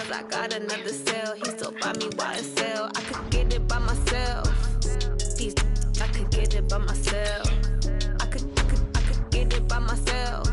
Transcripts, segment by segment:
cause I got another cell. He still buy me YSL. I could get it by myself. These I could get it by myself. I could get it by myself.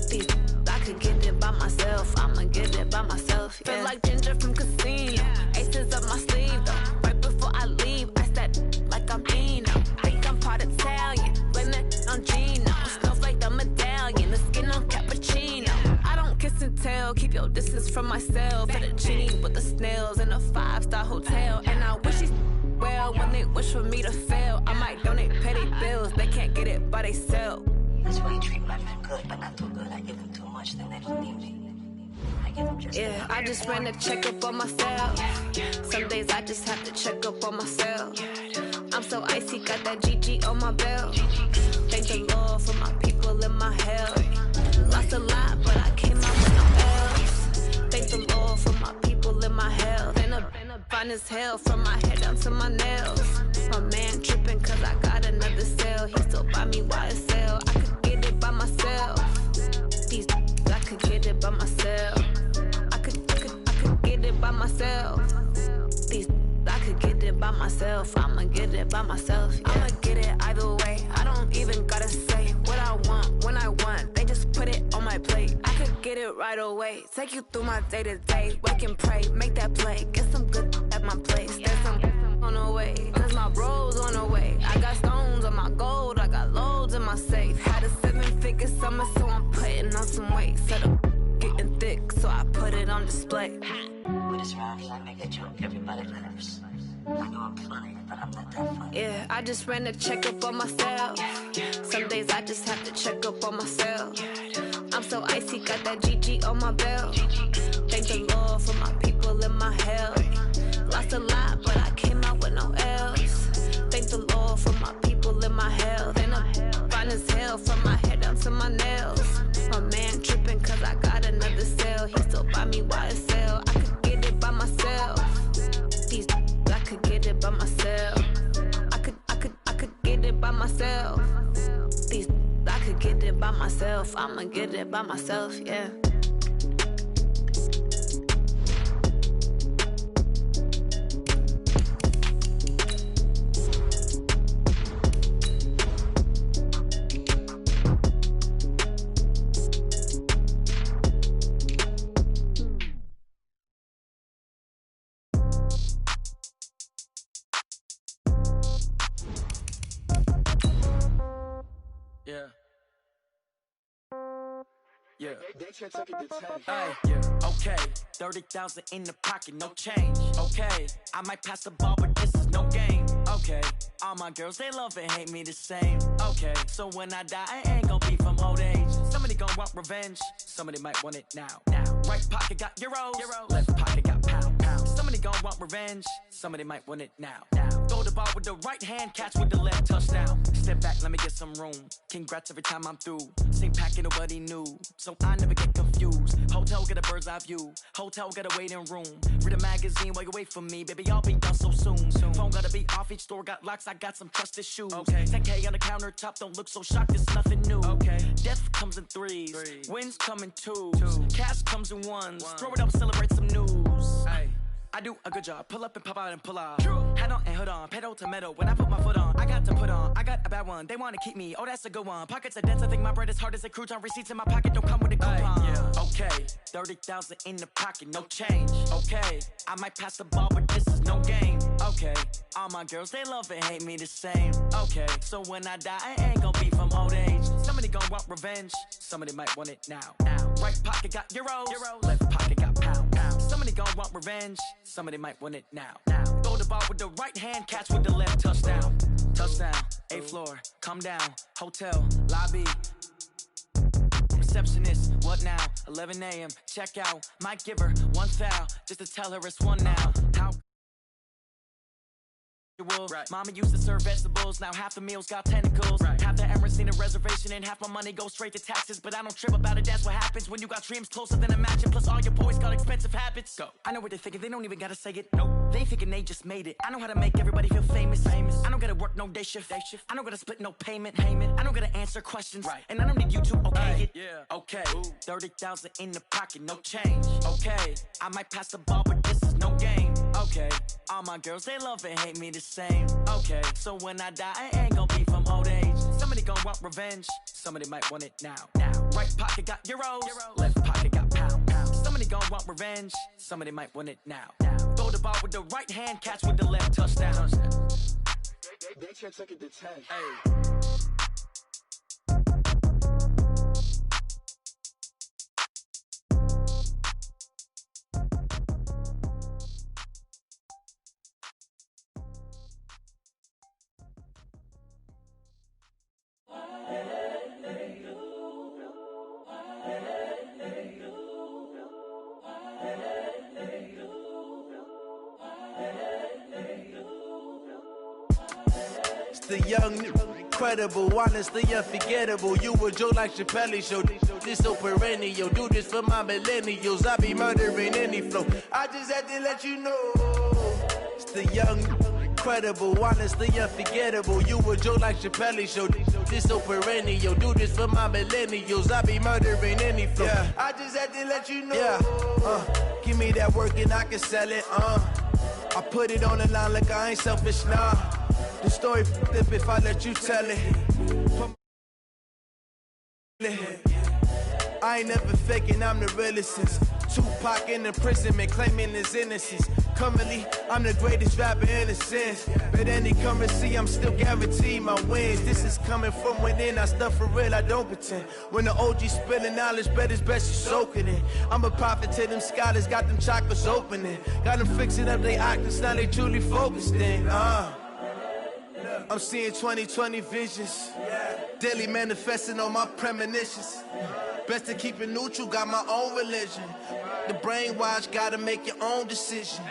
These I could get it by myself. I'ma get it by myself. Yeah. Feel like Ginger from Casino. Aces up my sleeve though. Right before I leave, I said like I'm Dino. Think I'm part Italian. Blame it on Gino. Smells like the medallion. The skin on cappuccino. I don't kiss and tell. Keep your distance from myself. Fettuccine with the snails in a 5-star hotel. And I wish he's well when they wish for me to fail. I might donate petty bills. They can't get it by they sell. That's why you treat my friend good, but not too good. I give them too much, then they don't need me. I give them just yeah, I just ran a checkup on myself. Some days I just have to check up on myself. I'm so icy, got that GG on my belt. Thank the Lord for my people in my health. Lost a lot, but I came out with no else. Thank the Lord for my people in my health. And a fine as hell from my head down to my nails. My man tripping cause I got another cell. He still buy me YSL. I could get it by myself. These I could get it by myself. I could get it by myself. These I could get it by myself. I'ma get it by myself. Yeah. I'ma get it either way. I don't even gotta say what I want when I want. They just put it on my plate. I could get it right away. Take you through my day to day. Wake and pray, make that play. Get some good at my place. There's some on the way. Cause my bro's on the way. I got stones on my gold. I got loads in my safe. Had a 7-figure summer, so I'm putting on some weight. Set up getting thick, so I put it on display. With this round, I make a joke. Everybody laughs. I know I'm funny, but I'm not that funny. Yeah, I just ran a checkup on myself. Some days I just have to check up on myself. I'm so icy, got that GG on my belt. Thank the Lord for my people in my health. Lost a lot, but I came out with no else. Thank the Lord for my people in my health. And I'm fine as hell from my head down to my nails. My man tripping cause I got another cell. He still buy me YSL. I could get it by myself. These I could get it by myself. I could get it by myself. These I could get it by myself. I'ma get it by myself, yeah. Yeah. Yeah. Okay. 30,000 in the pocket, no change. Okay. I might pass the ball, but this is no game. Okay. All my girls, they love and hate me the same. Okay. So when I die, I ain't gonna be from old age. Somebody gonna want revenge. Somebody might want it now. Right pocket got euros. Left pocket got pounds. Somebody gonna want revenge. Somebody might want it now. Throw the ball with the right hand, catch with the left, touchdown. Step back, let me get some room. Congrats every time I'm through. Same packet, nobody knew. So I never get confused. Hotel get a bird's eye view. Hotel get a waiting room. Read a magazine while you wait for me. Baby, I'll be done so soon. Phone gotta be off, each store got locks. I got some trusted shoes. Okay. 10K on the countertop, don't look so shocked, it's nothing new. Okay. Death comes in threes. Wins come in twos. Cash comes in ones. Throw it up, celebrate some news. Ay. I do a good job, pull up and pop out and pull out. Head on and hood on, pedal to metal. When I put my foot on, I got to put on. I got a bad one, they wanna keep me, oh that's a good one. Pockets are dense, I think my bread is hard as a crouton. Receipts in my pocket don't come with a coupon. Yeah. Okay, 30,000 in the pocket, no change. Okay, I might pass the ball, but this is no game. Okay, all my girls, they love and hate me the same. Okay, so when I die, I ain't gonna be from old age. Somebody gonna want revenge, somebody might want it now. Right pocket got euros. Left pocket got pounds. Somebody gonna want revenge, somebody might want it now. Throw the ball with the right hand, catch with the left, touchdown. Touchdown, 8th floor, come down, hotel, lobby. Receptionist, what now? 11 a.m., check out. Might give her one foul, just to tell her it's one now. How Right. Mama used to serve vegetables, now half the meals got tentacles. Right. Half the Emirates need a reservation and half my money goes straight to taxes. But I don't trip about it, that's what happens when you got dreams closer than imagine. Plus all your boys got expensive habits. Go. I know what they're thinking, they don't even gotta say it. Nope. They thinking they just made it. I know how to make everybody feel famous. I don't gotta work no day shift. I don't gotta split no payment. I don't gotta answer questions. Right. And I don't need you to okay it. Yeah. Okay. Ooh. 30,000 in the pocket, no change. Okay. I might pass the ball, but this is no game. Okay. All my girls, they love and hate me the same. Okay, so when I die, I ain't gon' be from old age. Somebody gon' want revenge, somebody might want it now. Right pocket got euros, left pocket got pounds. Somebody gon' want revenge, somebody might want it now. Throw the ball with the right hand, catch with the left, touchdown. They can't take it to 10. Hey. The young, incredible, honestly unforgettable. You a joke like Chappelle show. This so perennial. Do this for my millennials. I be murdering any flow. I just had to let you know. It's the young, incredible, honestly unforgettable. You a joke like Chappelle show. This so perennial. Do this for my millennials. I be murdering any flow. Yeah. I just had to let you know. Yeah. Give me that work and I can sell it. I put it on the line like I ain't selfish, nah. The story f***ed if I let you tell it. I ain't never faking, I'm the realest since Tupac in imprisonment, claiming his innocence. Currently, I'm the greatest rapper in a sense. But any currency, I'm still guaranteed my wins. This is coming from within, I stuff for real, I don't pretend. When the OG spilling knowledge, bet it's best you soak it in. I'm a prophet to them scholars, got them chakras opening. Got them fixing up they octaves, now they truly focused in. I'm seeing 2020 visions, daily manifesting on my premonitions. Best to keep it neutral, got my own religion. The brainwash, gotta make your own decision.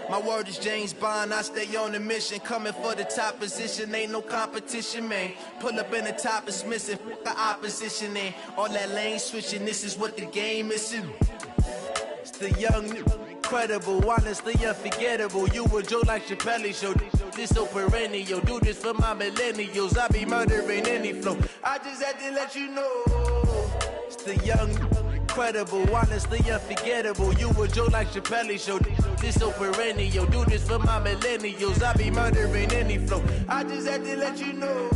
My word is James Bond, I stay on the mission. Coming for the top position, ain't no competition, man. Pull up in the top, it's missing, the opposition ain't. All that lane switching, this is what the game is. It's the young, incredible, honestly unforgettable. You a joke like Chappelle show. This so perennial. Do this for my millennials. I be murdering any flow. I just had to let you know. It's the young, incredible, honestly unforgettable. You a joke like Chappelle show. This so perennial. Do this for my millennials. I be murdering any flow. I just had to let you know.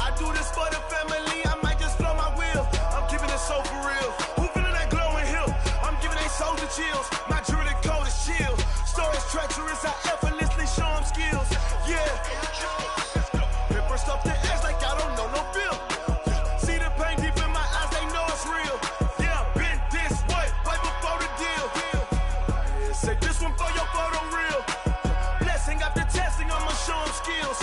I do this for the family, I might just blow my wheel. I'm giving it so for real. Who feeling that glowing hill? I'm giving they soldier chills. My jewelry code is chill. Stories treacherous, I effortlessly show them skills. Yeah. Paper stuff the edge like I don't know no feel. See the pain deep in my eyes, they know it's real. Yeah, been this way, right before the deal. Say this one for your photo real. Blessing after testing, I'ma show them skills.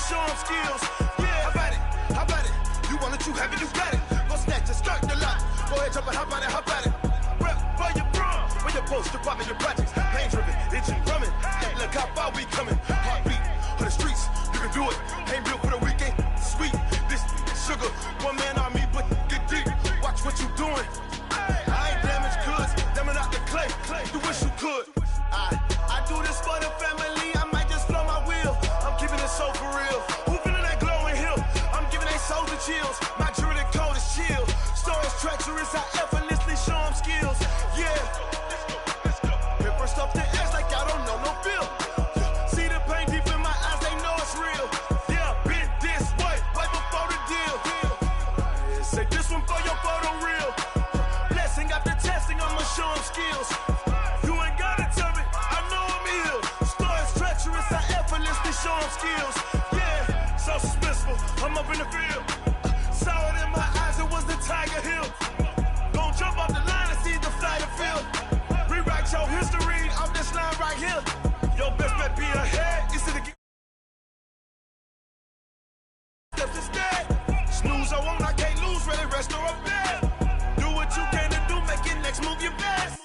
Show them skills. Yeah, how about it? You want it, you have it, you got it. Go snatch it, skirt the lot. Go ahead, jump it, how about it? Rep for your bro, where your poster, popping your projects. Pain driven, itching, drumming. Look how far we coming. Heartbeat for the streets, you can do it. Ain't built for the weekend, sweet. This sugar, one man army, but get deep. Watch what you doing. I ain't damaged goods, damn out the clay. You wish you could. I do this for the family, I might just blow my wheel. I'm keeping it so for real. Who feeling that glowing hill? I'm giving they soldier chills. My jewelry code is chill. Stories treacherous, I effortlessly show them skills. Yeah. Paper stuff the edge like I don't know no feel. See the pain deep in my eyes, they know it's real. Yeah, been this way, right before the deal. Say this one for your photo real. Blessing after testing, I'ma show them skills. You ain't gotta tell me, I know I'm ill. Stories treacherous, I effortlessly show them skills. Yeah. successful. I'm up in the field. Saw it in my eyes, it was the Tiger Hill. Gon' jump off the line and see the flight of field. Rewrite your history off this line right here. Your best bet be ahead. You see the steps instead. Snooze, I won't, I can't lose. Ready, rest or up there. Do what you can to do, make your next move your best.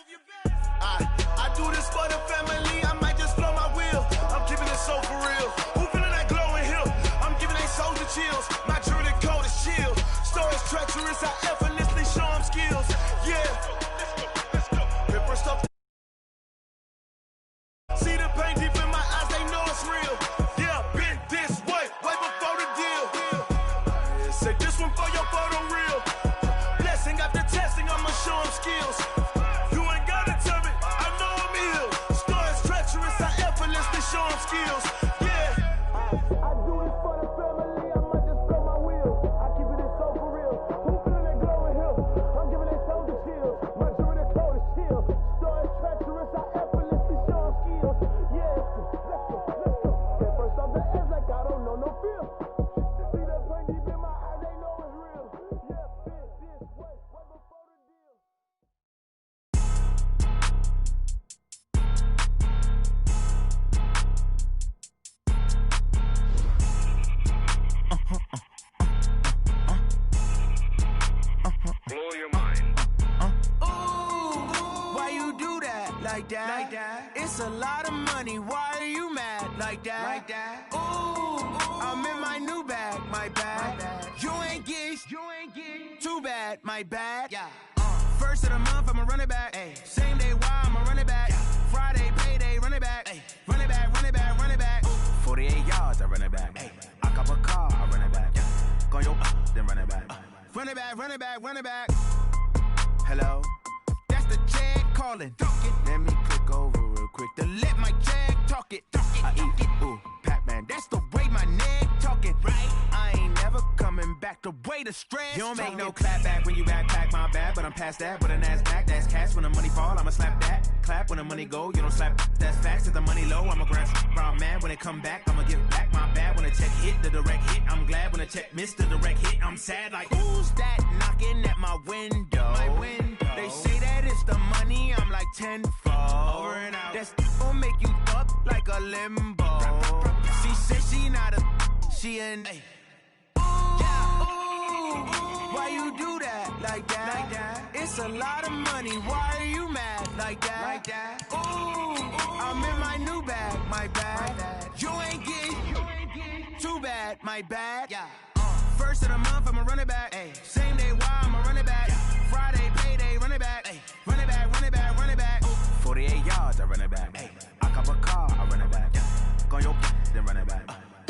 I do this for the family. I might just blow my wheel. I'm keeping it so for real. Who feeling that glowing hill? I'm giving they soldier chills. My jewelry coat is chill. Stories treacherous, I effortlessly show them skills. Yeah. Let's go. Paper stuff. See the pain deep in my eyes, they know it's real. Yeah, been this way before the deal. Say this one for your photo real. Blessing after testing, I'ma show them skills. You ain't gotta tell me, I know I'm ill. Stories treacherous, I effortlessly show them skills. Yeah. I do this for the family, I might just blow my wheel. I keep it so for real. Who feeling that glowing hill? I'm giving they soldier chills. My jewelry coat is chill. Stories treacherous, I effortlessly show them skills. Yeah, let's go. At first off the edge like I don't know no fear. See that pain deep in my eyes, they know it's real. Yeah, been this way before the deal. Blow your mind. Ooh, why you do that like that? It's a lot of money. Why are you mad like that? Ooh, I'm in my new bag, my bad. You ain't get too bad, my bad. Yeah. First of the month, I'ma run it back. Ay. Same day, why I'ma run it back. Friday, payday, run it back. Ay. Run it back, run it back, run it back. 48 yards, I run it back. Ay. I cop a car, I run it back. Go yo, then run it back. Run it back, run it back, run it back. Hello? That's the jag calling. Let me click over real quick to let my jag talk it. I eat it, ooh, Pac-Man. That's the way my neck talking. Right? I ain't never coming back. The way the stress. You don't make no clap back when you backpack, my bad. But I'm past that with an ass back. That's cash when the money fall. I'ma slap that. Clap when the money go. You don't slap. That's facts. If the money low, I'ma grab brown man. When it come back, I'ma give back my bad. When the check hit, the direct hit. I'm glad when the check missed the direct hit. I'm sad like who's that knocking at my window? My window. They say that it's the money. I'm like tenfold. Over and out. That's gon' make you up like a limbo. She said she not a. She an. Ay. Why you do that like that? It's a lot of money. Why are you mad like that? Ooh, I'm in my new bag, my bad. You ain't get too bad, my bad. Yeah. First of the month, I'ma run it back. Ay. Same day, why I'ma run it back. Friday, payday, run it back. Ay. Run it back, run it back, run it back. 48 yards, I run it back. Ay. I cop a car, I run it back. Go yo, then run it back.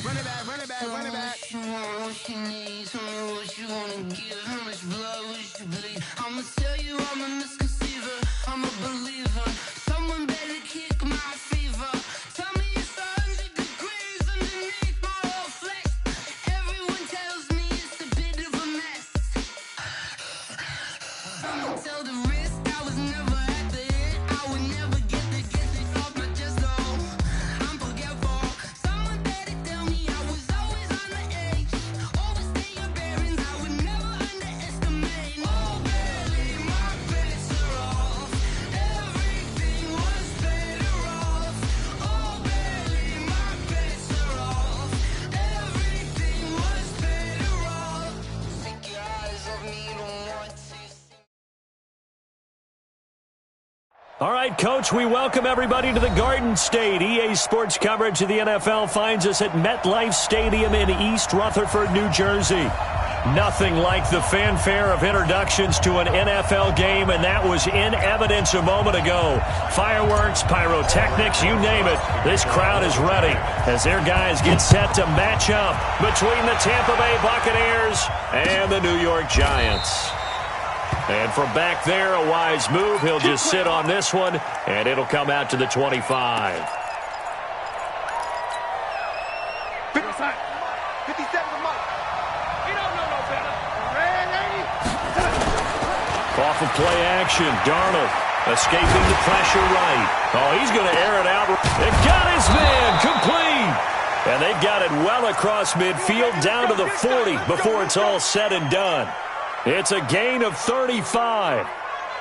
Run it back, run it back, run it back. What you want, what you need, tell me what you wanna give, how much blood would you bleed? I'ma tell you I'm a misconceiver, I'm a believer. Someone better kick my fever. Tell me it's 100 degrees underneath my whole flesh. Everyone tells me it's a bit of a mess. I'ma tell the risk I was never at the end. I would never get this off my chest though. I'm forgetful. Someone better tell me I was always on the edge. Overstay your bearings, I would never underestimate. Oh barely, my bets are off. Everything was better off. Oh barely, my bets are off. Everything was better off. Take your eyes off me, don't want to see. All right, Coach, we welcome everybody to the Garden State. EA Sports coverage of the NFL finds us at MetLife Stadium in East Rutherford, New Jersey. Nothing like the fanfare of introductions to an NFL game, and that was in evidence a moment ago. Fireworks, pyrotechnics, you name it. This crowd is ready as their guys get set to match up between the Tampa Bay Buccaneers and the New York Giants. And from back there, a wise move. He'll just sit on this one, and it'll come out to the 25. 55. 57 to Mike. You don't know no better. Ready? Off of play action, Darnold escaping the pressure right. Oh, he's going to air it out. It got his man complete. And And they've got it well across midfield, down to the 40 before it's all said and done. It's a gain of 35.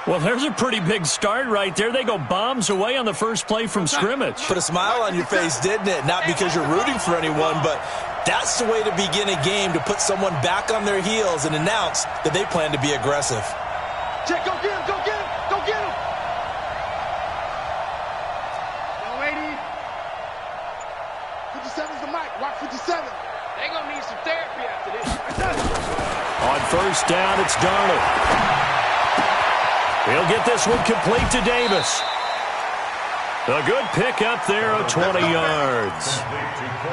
Well, there's a pretty big start right there. They go bombs away on the first play from scrimmage. Put a smile on your face, didn't it? Not because you're rooting for anyone, but that's the way to begin a game, to put someone back on their heels and announce that they plan to be aggressive. Check, go get him, go get him, go get him. Young lady, 57's the mic, watch 57. They gonna need some therapy after this. On first down, it's Darnold. He'll get this one complete to Davis. A good pick up there of 20 yards.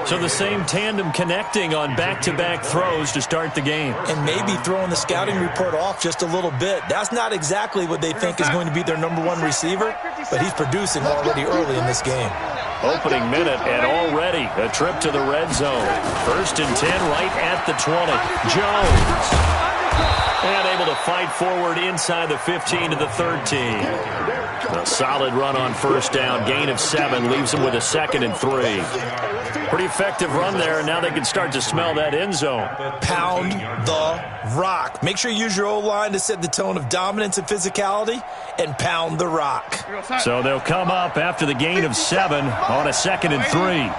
So the same tandem connecting on back-to-back throws to start the game. And maybe throwing the scouting report off just a little bit. That's not exactly what they think is going to be their number one receiver, but he's producing already early in this game. Opening minute and already a trip to the red zone. 1st and 10 right at the 20. Jones. And able to fight forward inside the 15 to the 13. A solid run on first down. Gain of 7 leaves them with a 2nd and 3. Pretty effective run there, and now they can start to smell that end zone. Pound the rock. Make sure you use your O-line to set the tone of dominance and physicality, and pound the rock. So they'll come up after the gain of 7 on a 2nd and 3.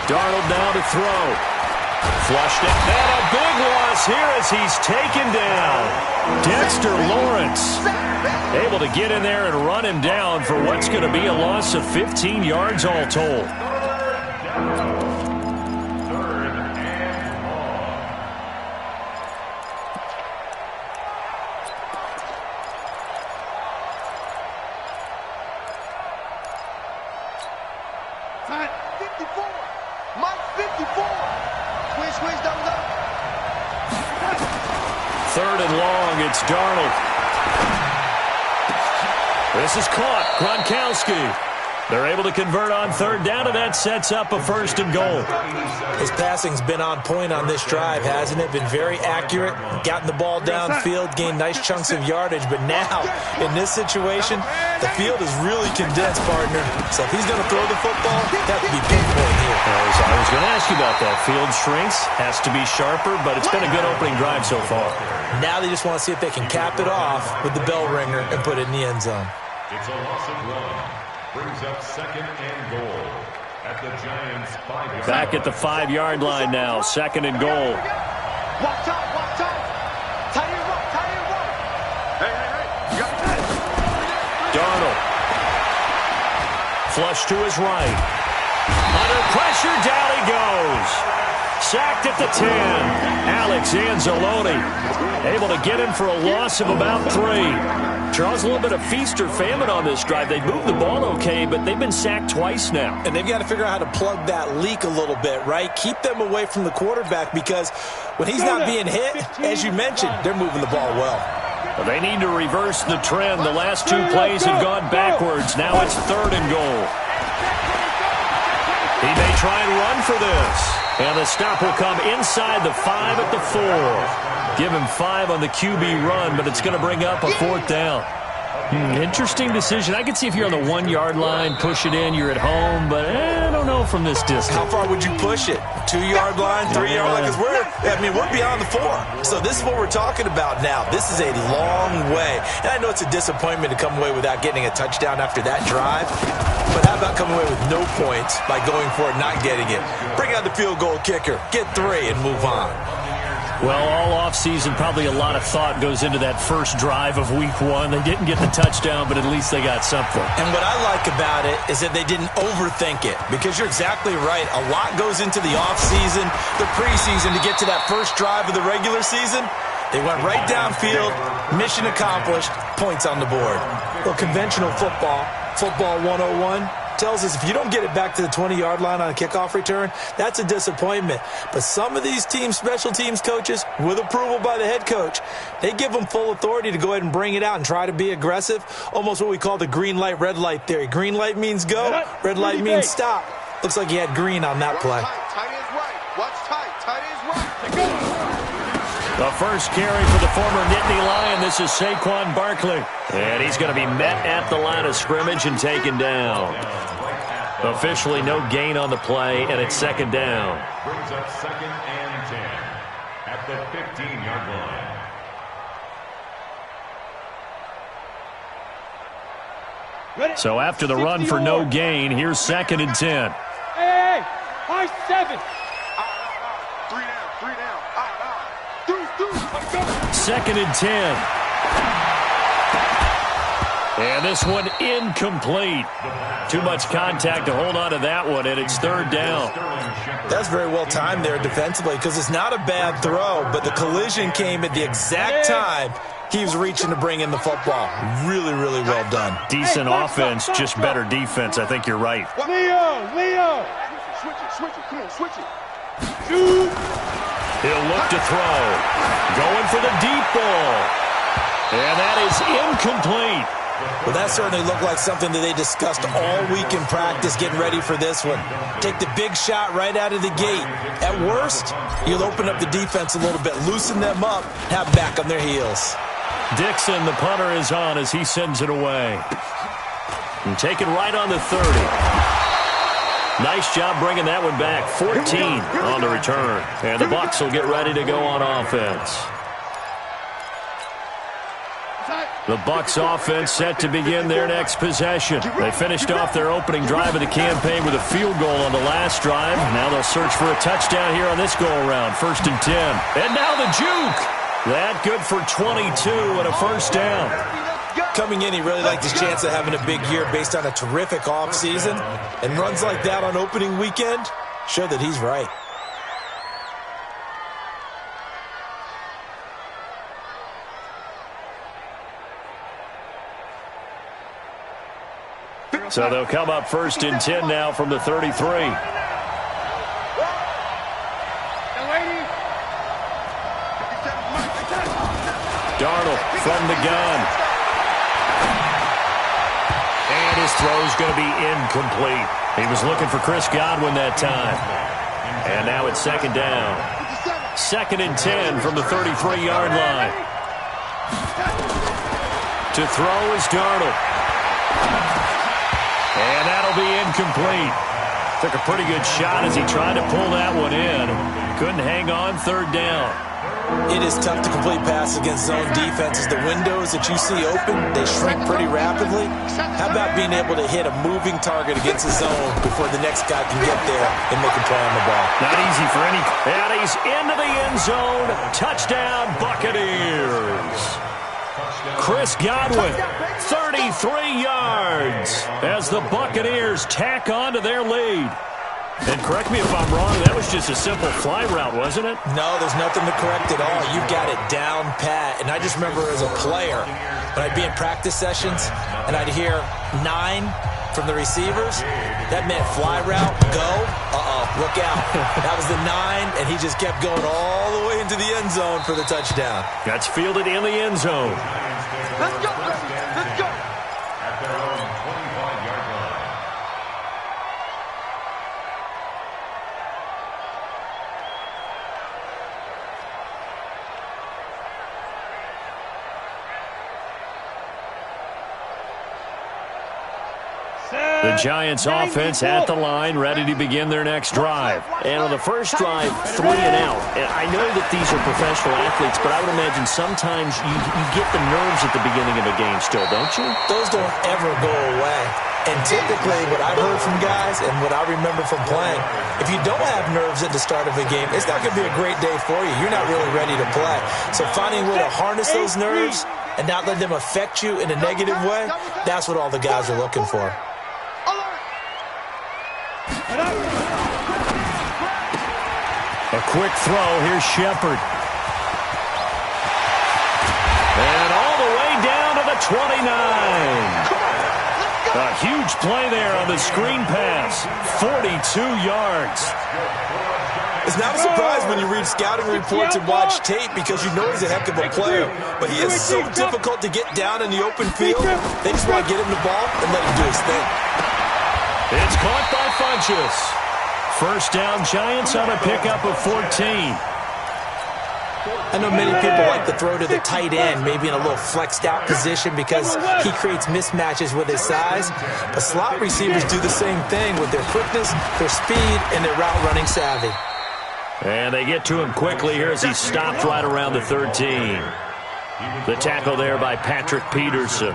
Darnold now to throw. Flushed it, and a big loss here as he's taken down. Dexter Lawrence able to get in there and run him down for what's going to be a loss of 15 yards all told. Time 54. Mike 54. Squeeze, double up. 3rd and long, it's Darnold. This is caught. Gronkowski. They're able to convert on 3rd down, and that sets up a 1st and goal. His passing's been on point on this drive, hasn't it? Been very accurate, gotten the ball downfield, gained nice chunks of yardage, but now, in this situation, the field is really condensed, partner. So if he's going to throw the football, that would be pinpoint here. I was going to ask you about that. Field shrinks, has to be sharper, but it's been a good opening drive so far. Now they just want to see if they can cap it off with the bell ringer and put it in the end zone. It's a loss of 1. Brings up 2nd and goal at the Giants' 5-yard. Back at the 5-yard line now. 2nd and goal. Watch out, watch out. Tight end right. Hey. You got it. Darnold. Flush to his right. Under pressure, down he goes. Sacked at the 10. Alex Anzalone able to get him for a loss of about 3. Charles, a little bit of feast or famine on this drive. They moved the ball okay, but they've been sacked twice now. And they've got to figure out how to plug that leak a little bit, right? Keep them away from the quarterback, because when he's not being hit, as you mentioned, they're moving the ball well. Well, they need to reverse the trend. The last 2 plays have gone backwards. Now it's 3rd and goal. He may try and run for this. And the stop will come inside the 5 at the 4. Give him 5 on the QB run, but it's going to bring up a 4th down. Interesting decision. I could see if you're on the 1-yard line, push it in, you're at home, but I don't know from this distance. How far would you push it? 2-yard line, 3-yard line? Because we're beyond the 4. So this is what we're talking about now. This is a long way. And I know it's a disappointment to come away without getting a touchdown after that drive, but how about coming away with no points by going for it, not getting it? Bring out the field goal kicker, get 3, and move on. Well, all offseason, probably a lot of thought goes into that first drive of Week 1. They didn't get the touchdown, but at least they got something. And what I like about it is that they didn't overthink it, because you're exactly right. A lot goes into the offseason, the preseason, to get to that first drive of the regular season. They went right downfield, mission accomplished, points on the board. Well, conventional football 101, tells us if you don't get it back to the 20-yard line on a kickoff return, that's a disappointment. But some of these team special teams coaches, with approval by the head coach, they give them full authority to go ahead and bring it out and try to be aggressive, almost what we call the green light, red light theory. Green light means go, red light means stop. Looks like he had green on that play. Tight is right. Watch tight. Tight is right. The first carry for the former Nittany Lion. This is Saquon Barkley. And he's going to be met at the line of scrimmage and taken down. Officially no gain on the play, and it's second down. Brings up 2nd and 10 at the 15-yard line. So after the run for no gain, here's 2nd and 10. Hey, high 7. 2nd and 10. And this one incomplete. Too much contact to hold on to that one, and it's 3rd down. That's very well timed there defensively because it's not a bad throw, but the collision came at the exact time he was reaching to bring in the football. Really, really well done. Decent offense, just better defense. I think you're right. Leo. Switch it. Come on, switch it. Shoot. He'll look to throw. Going for the deep ball. And that is incomplete. Well, that certainly looked like something that they discussed all week in practice getting ready for this one. Take the big shot right out of the gate. At worst, you'll open up the defense a little bit, loosen them up, have back on their heels. Dixon, the punter, is on as he sends it away. And taken right on the 30. Nice job bringing that one back. 14 on the return. And the Bucs will get ready to go on offense. The Bucs offense set to begin their next possession. They finished off their opening drive of the campaign with a field goal on the last drive. Now they'll search for a touchdown here on this go-around. 1st and 10. And now the juke. That good for 22 and a first down. Coming in, he really liked his chance of having a big year based on a terrific offseason. And runs like that on opening weekend show that he's right. So they'll come up 1st and 10 now from the 33. Darnold from the gun. And his throw's going to be incomplete. He was looking for Chris Godwin that time. And now it's 2nd down. 2nd and 10 from the 33-yard line. To throw is Darnold. And that'll be incomplete. Took a pretty good shot as he tried to pull that one in. Couldn't hang on. 3rd down. It is tough to complete passes against zone defenses. The windows that you see open, they shrink pretty rapidly. How about being able to hit a moving target against the zone before the next guy can get there and make a play on the ball? Not easy for any. And he's into the end zone. Touchdown, Buccaneers. Chris Godwin, 33 yards as the Buccaneers tack on to their lead. And correct me if I'm wrong, that was just a simple fly route, wasn't it? No, there's nothing to correct at all. You got it down pat. And I just remember as a player, when I'd be in practice sessions and I'd hear 9 from the receivers, that meant fly route, go, look out. That was the 9, and he just kept going all the way into the end zone for the touchdown. That's fielded in the end zone. Let's go. At their own 25-yard line. The Giants offense at the line, ready to begin their next drive. And on the first drive, 3 and out. And I know that these are professional athletes, but I would imagine sometimes you get the nerves at the beginning of a game still, don't you? Those don't ever go away. And typically what I've heard from guys and what I remember from playing, if you don't have nerves at the start of a game, it's not going to be a great day for you. You're not really ready to play. So finding a way to harness those nerves and not let them affect you in a negative way, that's what all the guys are looking for. A quick throw. Here's Shepard. And all the way down to the 29. A huge play there on the screen pass. 42 yards. It's not a surprise when you read scouting reports and watch tape because you know he's a heck of a player. But he is so difficult to get down in the open field. They just want to get him the ball and let him do his thing. It's caught by Funchess. First down, Giants on a pickup of 14. I know many people like to throw to the tight end, maybe in a little flexed out position because he creates mismatches with his size. But slot receivers do the same thing with their quickness, their speed, and their route running savvy. And they get to him quickly here as he stopped right around the 13. The tackle there by Patrick Peterson.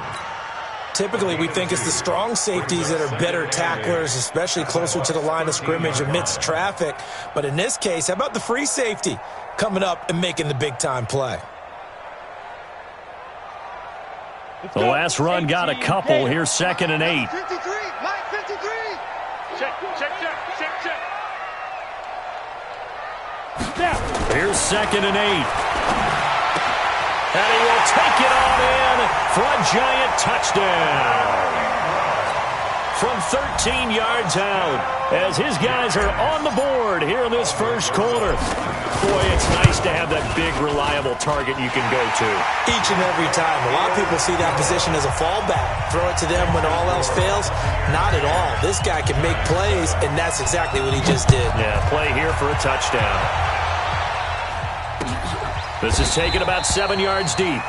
Typically, we think it's the strong safeties that are better tacklers, especially closer to the line of scrimmage amidst traffic. But in this case, how about the free safety coming up and making the big-time play? The last run got a couple. Here's 2nd and 8. 53, Mike 53. Check. Here's 2nd and 8. And he will take it on in for a giant touchdown. From 13 yards out, as his guys are on the board here in this first quarter. Boy, it's nice to have that big, reliable target you can go to. Each and every time. A lot of people see that position as a fallback. Throw it to them when all else fails. Not at all. This guy can make plays, and that's exactly what he just did. Yeah, play here for a touchdown. This is taken about 7 yards deep. We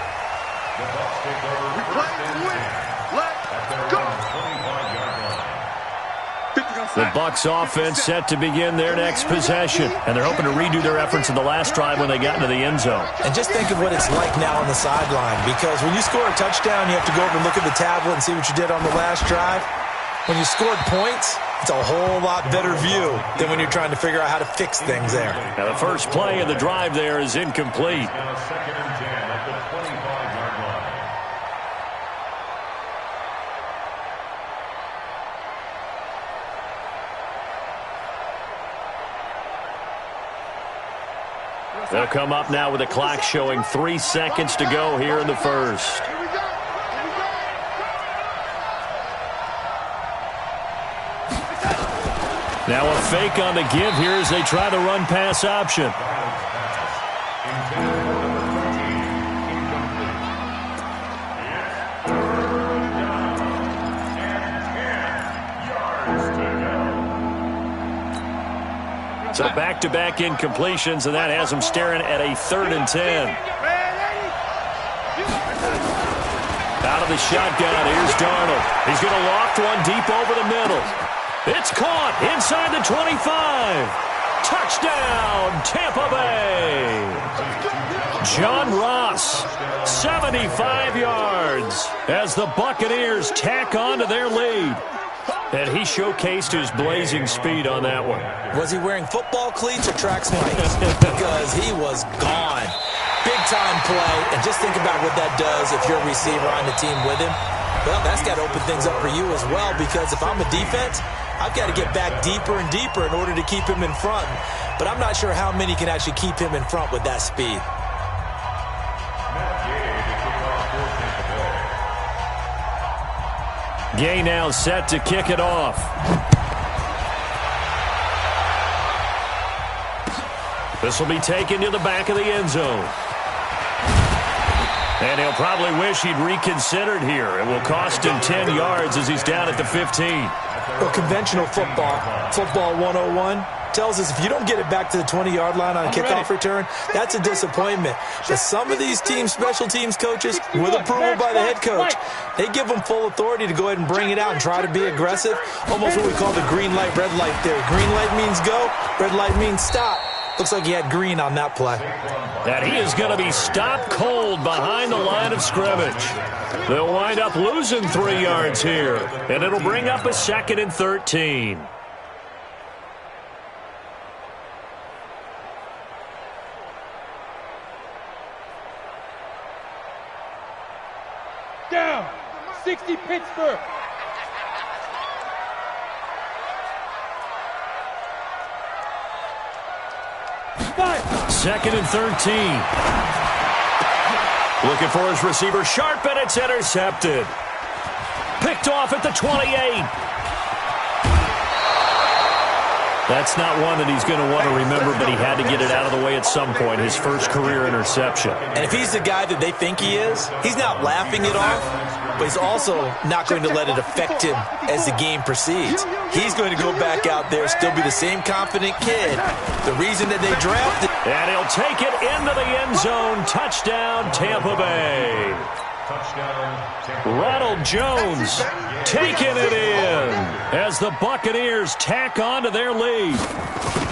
play to win. Let's go. The Bucs offense set to begin their next possession, and they're hoping to redo their efforts in the last drive when they got into the end zone. And just think of what it's like now on the sideline, because when you score a touchdown, you have to go over and look at the tablet and see what you did on the last drive. When you scored points, it's a whole lot better view than when you're trying to figure out how to fix things there. Now the first play of the drive there is incomplete. Now 2nd and 10 at the 25-yard line. They'll come up now with the clock showing 3 seconds to go here in the first. Now a fake on the give here as they try the run-pass option. So back-to-back incompletions, and that has them staring at a 3rd and 10. Out of the shotgun, here's Darnold. He's going to loft one deep over the middle. It's caught inside the 25. Touchdown, Tampa Bay. John Ross, 75 yards as the Buccaneers tack on to their lead. And he showcased his blazing speed on that one. Was he wearing football cleats or track spikes? Because he was gone. Big-time play, and just think about what that does if you're a receiver on the team with him. Well, that's got to open things up for you as well, because if I'm a defense, I've got to get back deeper and deeper in order to keep him in front. But I'm not sure how many can actually keep him in front with that speed. Gay now set to kick it off. This will be taken to the back of the end zone. And he'll probably wish he'd reconsidered here. It will cost him 10 yards as he's down at the 15. Well, conventional football 101, tells us if you don't get it back to the 20-yard line on a kickoff return, that's a disappointment. But some of these special teams coaches, with approval by the head coach, they give them full authority to go ahead and bring it out and try to be aggressive. Almost what we call the green light, red light theory. Green light means go, red light means stop. Looks like he had green on that play. And he is going to be stopped cold behind the line of scrimmage. They'll wind up losing 3 yards here, and it'll bring up a 2nd and 13. Down, 60 Pittsburgh. Five. 2nd and 13. Looking for his receiver, Sharp, and it's intercepted. Picked off at the 28. That's not one that he's going to want to remember, but he had to get it out of the way at some point, his first career interception. And if he's the guy that they think he is, he's not laughing it off, but he's also not going to let it affect him as the game proceeds. He's going to go back out there, still be the same confident kid. The reason that they drafted. And he'll take it into the end zone. Touchdown, Tampa Bay. Ronald Jones taking it in as the Buccaneers tack on to their lead.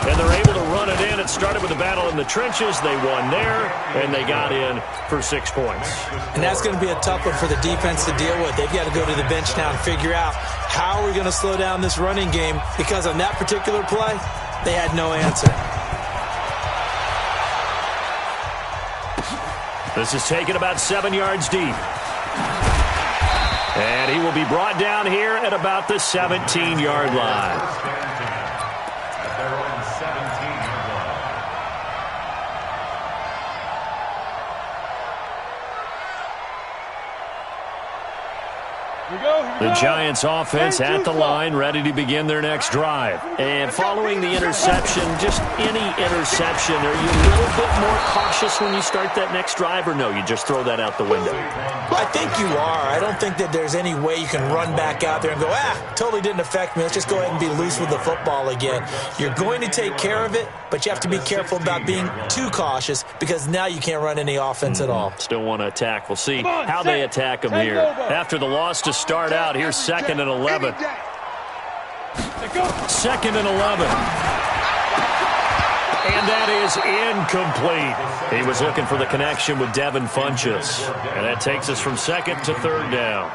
And they're able to run it in. It started with a battle in the trenches. They won there, and they got in for 6 points. And that's going to be a tough one for the defense to deal with. They've got to go to the bench now and figure out how are we going to slow down this running game, because on that particular play, they had no answer. This is taken about 7 yards deep. And he will be brought down here at about the 17-yard line. The Giants offense at the line, ready to begin their next drive. And following the interception, just any interception, are you a little bit more cautious when you start that next drive, or no, you just throw that out the window? I think you are. I don't think that there's any way you can run back out there and go, totally didn't affect me. Let's just go ahead and be loose with the football again. You're going to take care of it, but you have to be careful about being too cautious, because now you can't run any offense at all. Still want to attack. We'll see how they attack them here. After the loss to start out, here's 2nd and 11. 2nd and 11. And that is incomplete. He was looking for the connection with Devin Funchess. And that takes us from 2nd to 3rd down.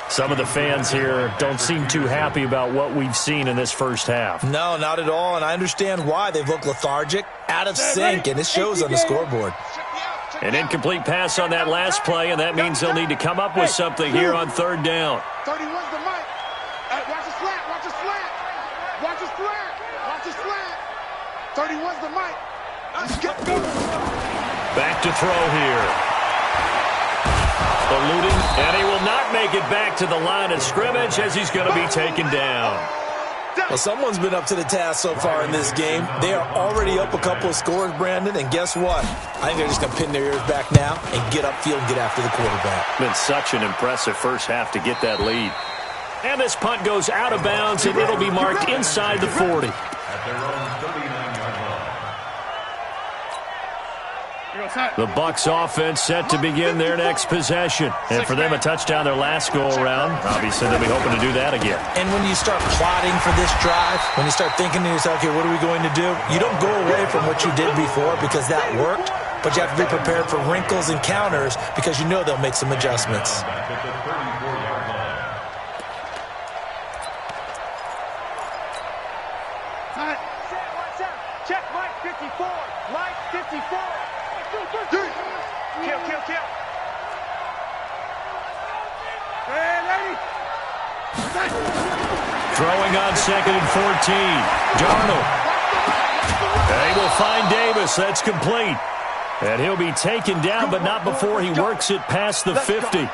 Some of the fans here don't seem too happy about what we've seen in this first half. No, not at all, and I understand why. They've looked lethargic, out of sync, and it shows on the scoreboard. An incomplete pass on that last play, and that means they'll need to come up with something here on 3rd down. 31's the mic. Watch the slant, watch the slant. Watch the slant, watch the slant. 31's the mic. Let's get going. Back to throw here. Eluding, and he will not make it back to the line of scrimmage as he's going to be taken down. Well, someone's been up to the task so far in this game. They are already up a couple of scores, Brandon, and guess what? I think they're just going to pin their ears back now and get upfield and get after the quarterback. Been such an impressive first half to get that lead. And this punt goes out of bounds, and it'll be marked inside the 40. The Bucs offense set to begin their next possession. And for them, a touchdown their last go-around. Obviously, they'll be hoping to do that again. And when you start plotting for this drive, when you start thinking to yourself, okay, what are we going to do? You don't go away from what you did before because that worked, but you have to be prepared for wrinkles and counters because you know they'll make some adjustments. Check Mike 54. Mike 54. Kill. Throwing on 2nd and 14. Darnold. They will find Davis. That's complete. And he'll be taken down, but not before he works it past the 50.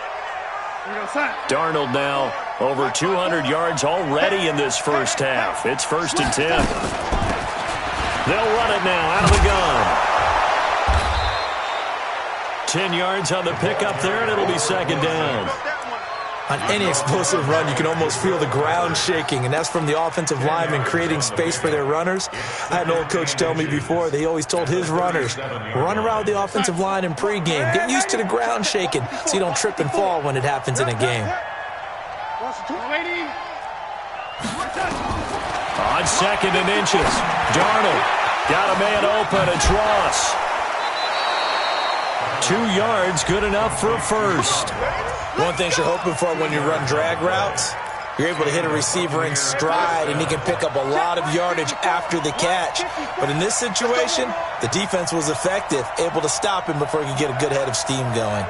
Darnold now over 200 yards already in this first half. It's 1st and 10. They'll run it now out of the gun. 10 yards on the pickup there, and it'll be 2nd down. On any explosive run, you can almost feel the ground shaking, and that's from the offensive linemen creating space for their runners. I had an old coach tell me before, they always told his runners, run around the offensive line in pregame. Get used to the ground shaking so you don't trip and fall when it happens in a game. On 2nd and inches, Darnold got a man open. It's Ross. 2 yards, good enough for a first. One thing you're hoping for when you run drag routes, you're able to hit a receiver in stride, and he can pick up a lot of yardage after the catch. But in this situation, the defense was effective, able to stop him before he could get a good head of steam going.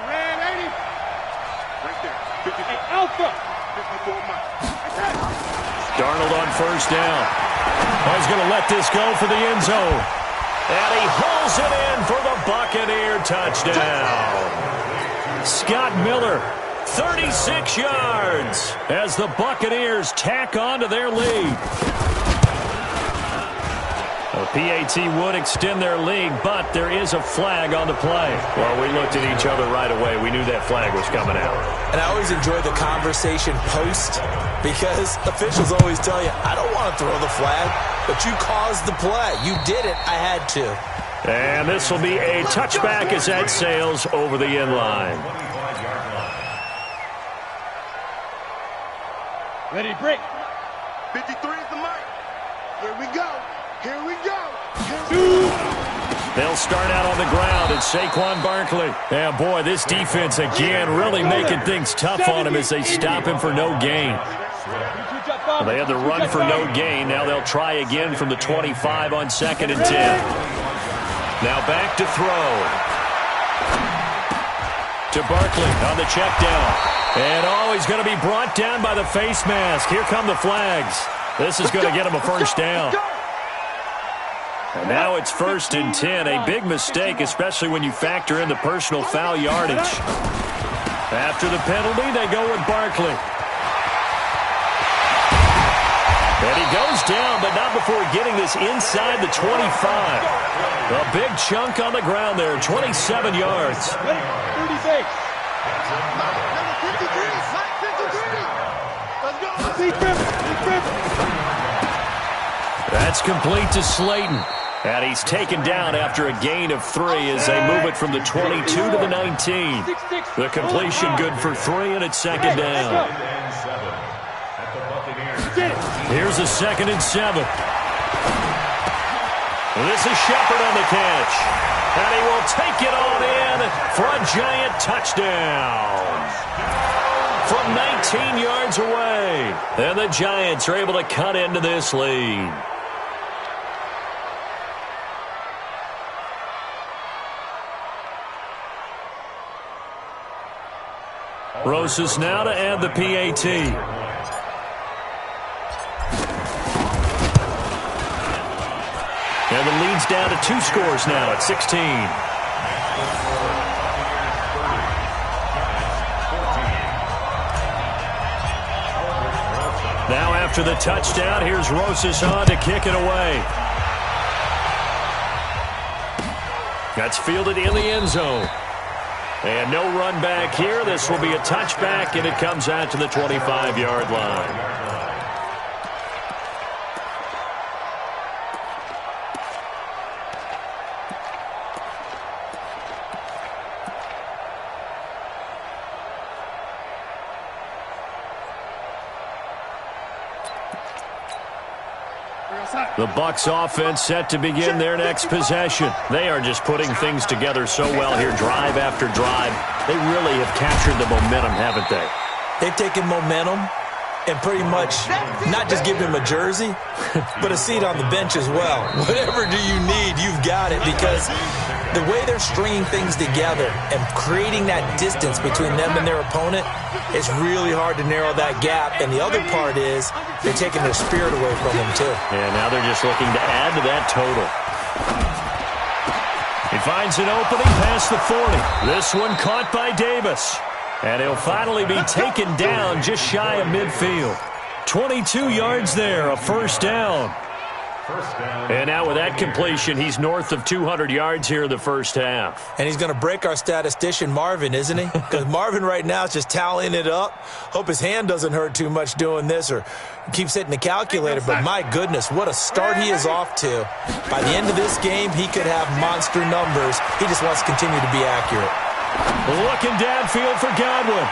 Darnold on 1st down. He's going to let this go for the end zone. And he hauls it in for the Buccaneer touchdown. Scott Miller, 36 yards as the Buccaneers tack on to their lead. PAT would extend their lead, but there is a flag on the play. Well, we looked at each other right away. We knew that flag was coming out. And I always enjoy the conversation post because officials always tell you, I don't want to throw the flag, but you caused the play. You did it. I had to. And this will be a touchback as that sails over the end line. Ready, break. 53 is the mark. Here we go. Here we go. They'll start out on the ground, and Saquon Barkley. Yeah, boy, this defense again really making things tough on him as they stop him for no gain. Well, they had the run for no gain. Now they'll try again from the 25 on 2nd and 10. Now back to throw. To Barkley on the check down. And he's going to be brought down by the face mask. Here come the flags. This is going to get him a first down. And now it's 1st and 10. A big mistake, especially when you factor in the personal foul yardage. After the penalty, they go with Barkley. And he goes down, but not before getting this inside the 25. A big chunk on the ground there, 27 yards. 36. That's complete to Slayton. And he's taken down after a gain of 3 as they move it from the 22 to the 19. The completion good for 3, and it's 2nd down. Here's a 2nd and 7. This is Shepard on the catch. And he will take it on in for a giant touchdown. From 19 yards away. And the Giants are able to cut into this lead. Rosas now to add the PAT. And the lead's down to 2 scores now at 16. Now after the touchdown, here's Rosas on to kick it away. That's fielded in the end zone. And no run back here. This will be a touchback, and it comes out to the 25-yard line. The Bucs offense set to begin their next possession. They are just putting things together so well here, drive after drive. They really have captured the momentum, haven't they? They've taken momentum and pretty much not just given him a jersey, but a seat on the bench as well. Whatever do you need, you've got it, because the way they're stringing things together and creating that distance between them and their opponent, it's really hard to narrow that gap. And the other part is they're taking their spirit away from them, too. And now they're just looking to add to that total. He finds an opening past the 40. This one caught by Davis. And he'll finally be taken down just shy of midfield. 22 yards there, a first down. And now with that completion, he's north of 200 yards here in the first half. And he's going to break our statistician, Marvin, isn't he? Because Marvin right now is just tallying it up. Hope his hand doesn't hurt too much doing this or keeps hitting the calculator. But my goodness, what a start he is off to. By the end of this game, he could have monster numbers. He just wants to continue to be accurate. Looking downfield for Godwin.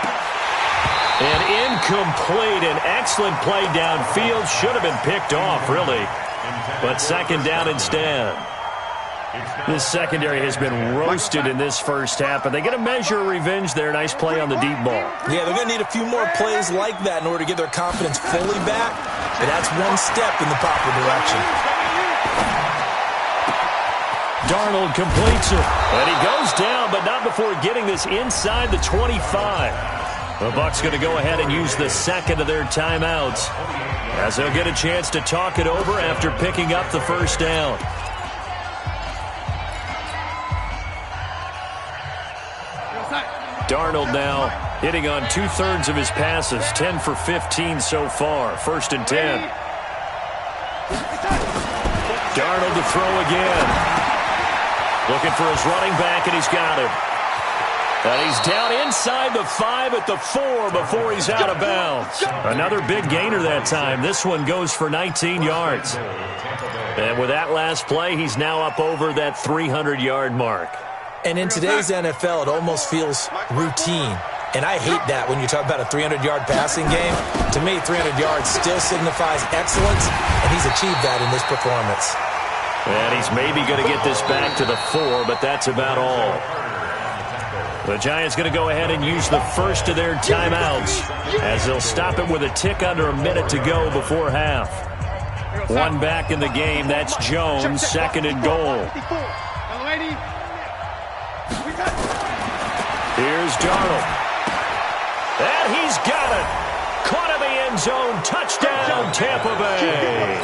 And incomplete. An excellent play downfield. Should have been picked off, really. But 2nd down instead. This secondary has been roasted in this first half, but they get a measure of revenge there. Nice play on the deep ball. Yeah, they're going to need a few more plays like that in order to get their confidence fully back. But that's one step in the proper direction. Darnold completes it. And he goes down, but not before getting this inside the 25. The Bucs going to go ahead and use the 2nd of their timeouts, as they'll get a chance to talk it over after picking up the first down. Darnold now hitting on 2/3 of his passes, 10 for 15 so far. 1st and 10. Darnold to throw again. Looking for his running back, and he's got it. And he's down inside the 5 at the 4 before he's out of bounds. Another big gainer that time. This one goes for 19 yards. And with that last play, he's now up over that 300-yard mark. And in today's NFL, it almost feels routine. And I hate that when you talk about a 300-yard passing game. To me, 300 yards still signifies excellence, and he's achieved that in this performance. And he's maybe going to get this back to the 4, but that's about all. The Giants going to go ahead and use the first of their timeouts as they'll stop it with a tick under a minute to go before half. One back in the game. That's Jones, second and goal. Here's Darnold. And he's got it. Caught in the end zone. Touchdown, Tampa Bay.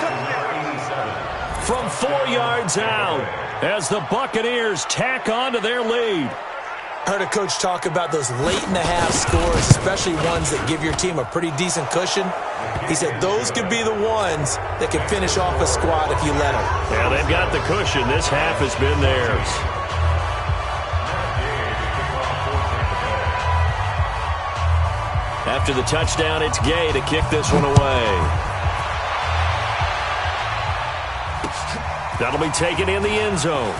From 4 yards out as the Buccaneers tack on to their lead. I heard a coach talk about those late-in-the-half scores, especially ones that give your team a pretty decent cushion. He said those could be the ones that can finish off a squad if you let them. Yeah, they've got the cushion. This half has been theirs. After the touchdown, it's Gay to kick this one away. That'll be taken in the end zone.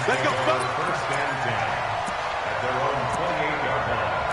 Let's go. First and 10 at their own 28-yard line.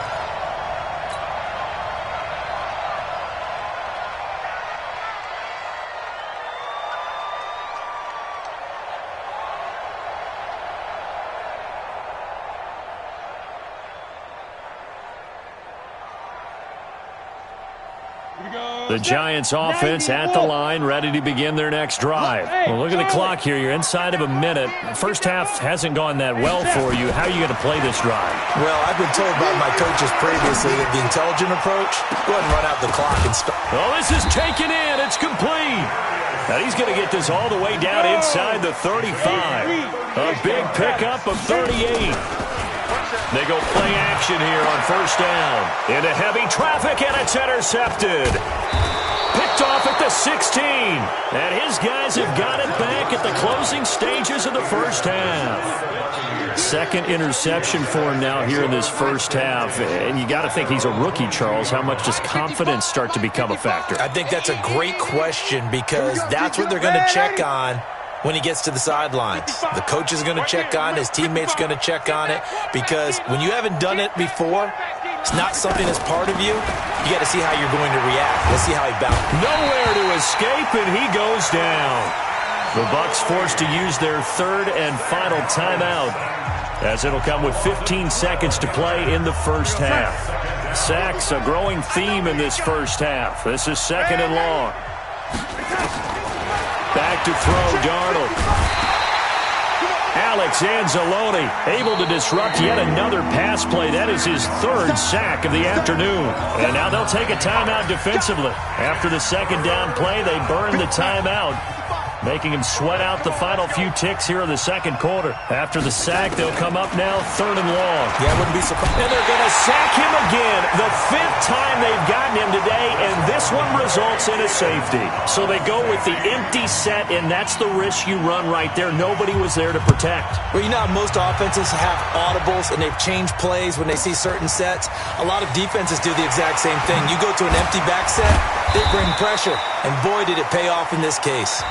The Giants offense at the line, ready to begin their next drive. Well, look at the clock here. You're inside of a minute. First half hasn't gone that well for you. How are you going to play this drive? Well, I've been told by my coaches previously that the intelligent approach, go ahead and run out the clock and start. Oh, this is taken in. It's complete. And he's going to get this all the way down inside the 35. A big pickup of 38. They go play action here on first down. Into heavy traffic, and it's intercepted. Picked off at the 16. And his guys have got it back at the closing stages of the first half. Second interception for him now here in this first half. And you got to think he's a rookie, Charles. How much does confidence start to become a factor? I think that's a great question because that's what they're going to check on when he gets to the sidelines. The coach is going to check on, his teammates are going to check on it, because when you haven't done it before, it's not something that's part of you. You got to see how you're going to react. Let's see how he bounces. Nowhere to escape, and he goes down. The Bucs forced to use their third and final timeout, as it'll come with 15 seconds to play in the first half. Sacks, a growing theme in this first half. This is second and long. Back to throw, Darnold. Alex Anzalone able to disrupt yet another pass play. That is his third sack of the afternoon. And now they'll take a timeout defensively. After the second down play, they burn the timeout, making him sweat out the final few ticks here in the second quarter. After the sack, they'll come up now third and long. Yeah, I wouldn't be surprised. And they're going to sack him again. The fifth time they've gotten him today, and this one results in a safety. So they go with the empty set, and that's the risk you run right there. Nobody was there to protect. Well, you know how most offenses have audibles, and they've changed plays when they see certain sets. A lot of defenses do the exact same thing. You go to an empty back set, they bring pressure, and boy, did it pay off in this case.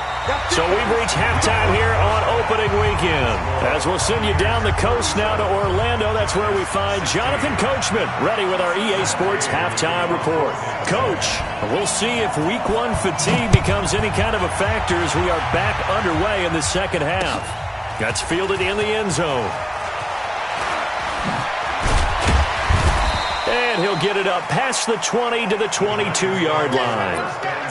So we've reached halftime here on opening weekend. As we'll send you down the coast now to Orlando, that's where we find Jonathan Coachman, ready with our EA Sports halftime report. Coach, we'll see if week one fatigue becomes any kind of a factor as we are back underway in the second half. That's fielded in the end zone. And he'll get it up past the 20 to the 22-yard line.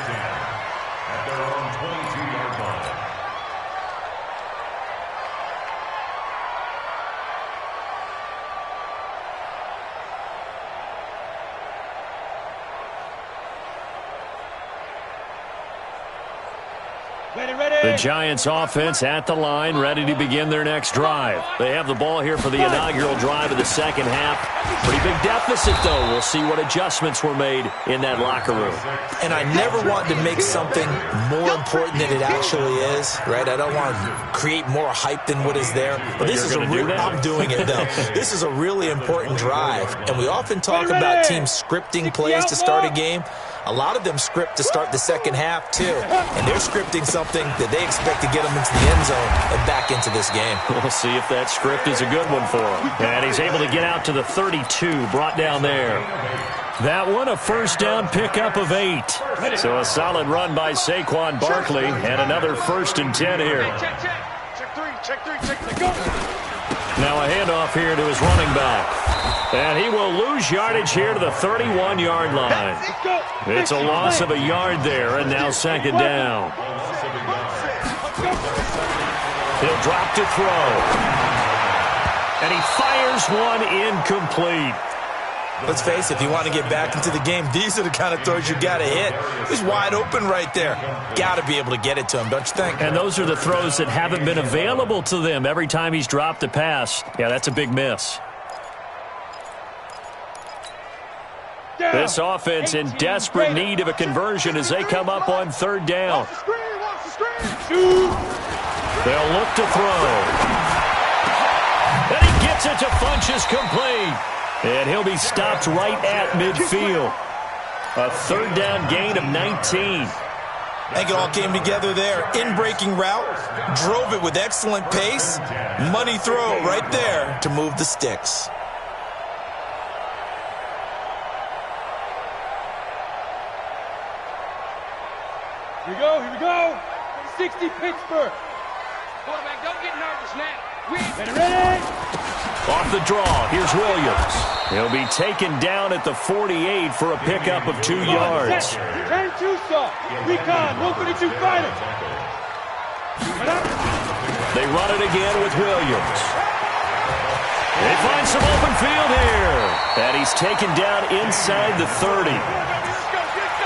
The Giants offense at the line, ready to begin their next drive. They have the ball here for the inaugural drive of the second half. Pretty big deficit, though. We'll see what adjustments were made in that locker room. And I never want to make something more important than it actually is, right? I don't want to create more hype than what is there. But this is a real, I'm doing it, though. This is a really important drive. And we often talk about teams scripting plays to start a game. A lot of them script to start the second half, too. And they're scripting something that they expect to get them into the end zone and back into this game. We'll see if that script is a good one for him. And he's able to get out to the 32, brought down there. That one, a first down pickup of 8. So a solid run by Saquon Barkley, and another 1st and 10 here. Check three, go. Now a handoff here to his running back. And he will lose yardage here to the 31-yard line. It's a loss of a yard there, and now 2nd down. He'll drop to throw. And he fires one incomplete. Let's face it, if you want to get back into the game, these are the kind of throws you got to hit. He's wide open right there. Got to be able to get it to him, don't you think? And those are the throws that haven't been available to them every time he's dropped a pass. Yeah, that's a big miss. This offense in desperate need of a conversion as they come up on 3rd down. They'll look to throw. And he gets it to Funchess complete. And he'll be stopped right at midfield. A 3rd down gain of 19. I think it all came together there. In-breaking route, drove it with excellent pace. Money throw right there to move the sticks. Here we go. 60 Pittsburgh. Quarterback, don't get nervous now. Ready? Off the draw, here's Williams. He'll be taken down at the 48 for a pickup of 2 yards. Turn 2 saw. Recon, 132 fighter. They run it again with Williams. They find some open field here. And he's taken down inside the 30.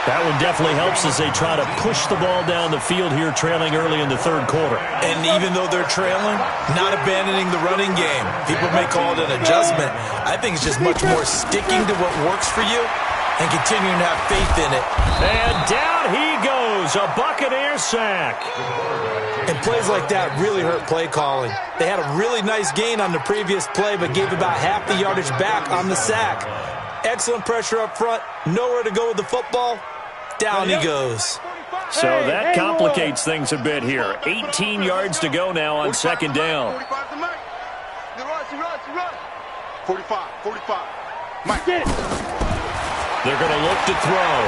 That one definitely helps as they try to push the ball down the field here, trailing early in the 3rd quarter. And even though they're trailing, not abandoning the running game. People may call it an adjustment. I think it's just much more sticking to what works for you and continuing to have faith in it. And down he goes, a Buccaneer sack. And plays like that really hurt play calling. They had a really nice gain on the previous play, but gave about half the yardage back on the sack. Excellent pressure up front, nowhere to go with the football. Down he goes. So that complicates things a bit here. 18 yards to go now on 2nd down. 45. Mike. They're going to look to throw.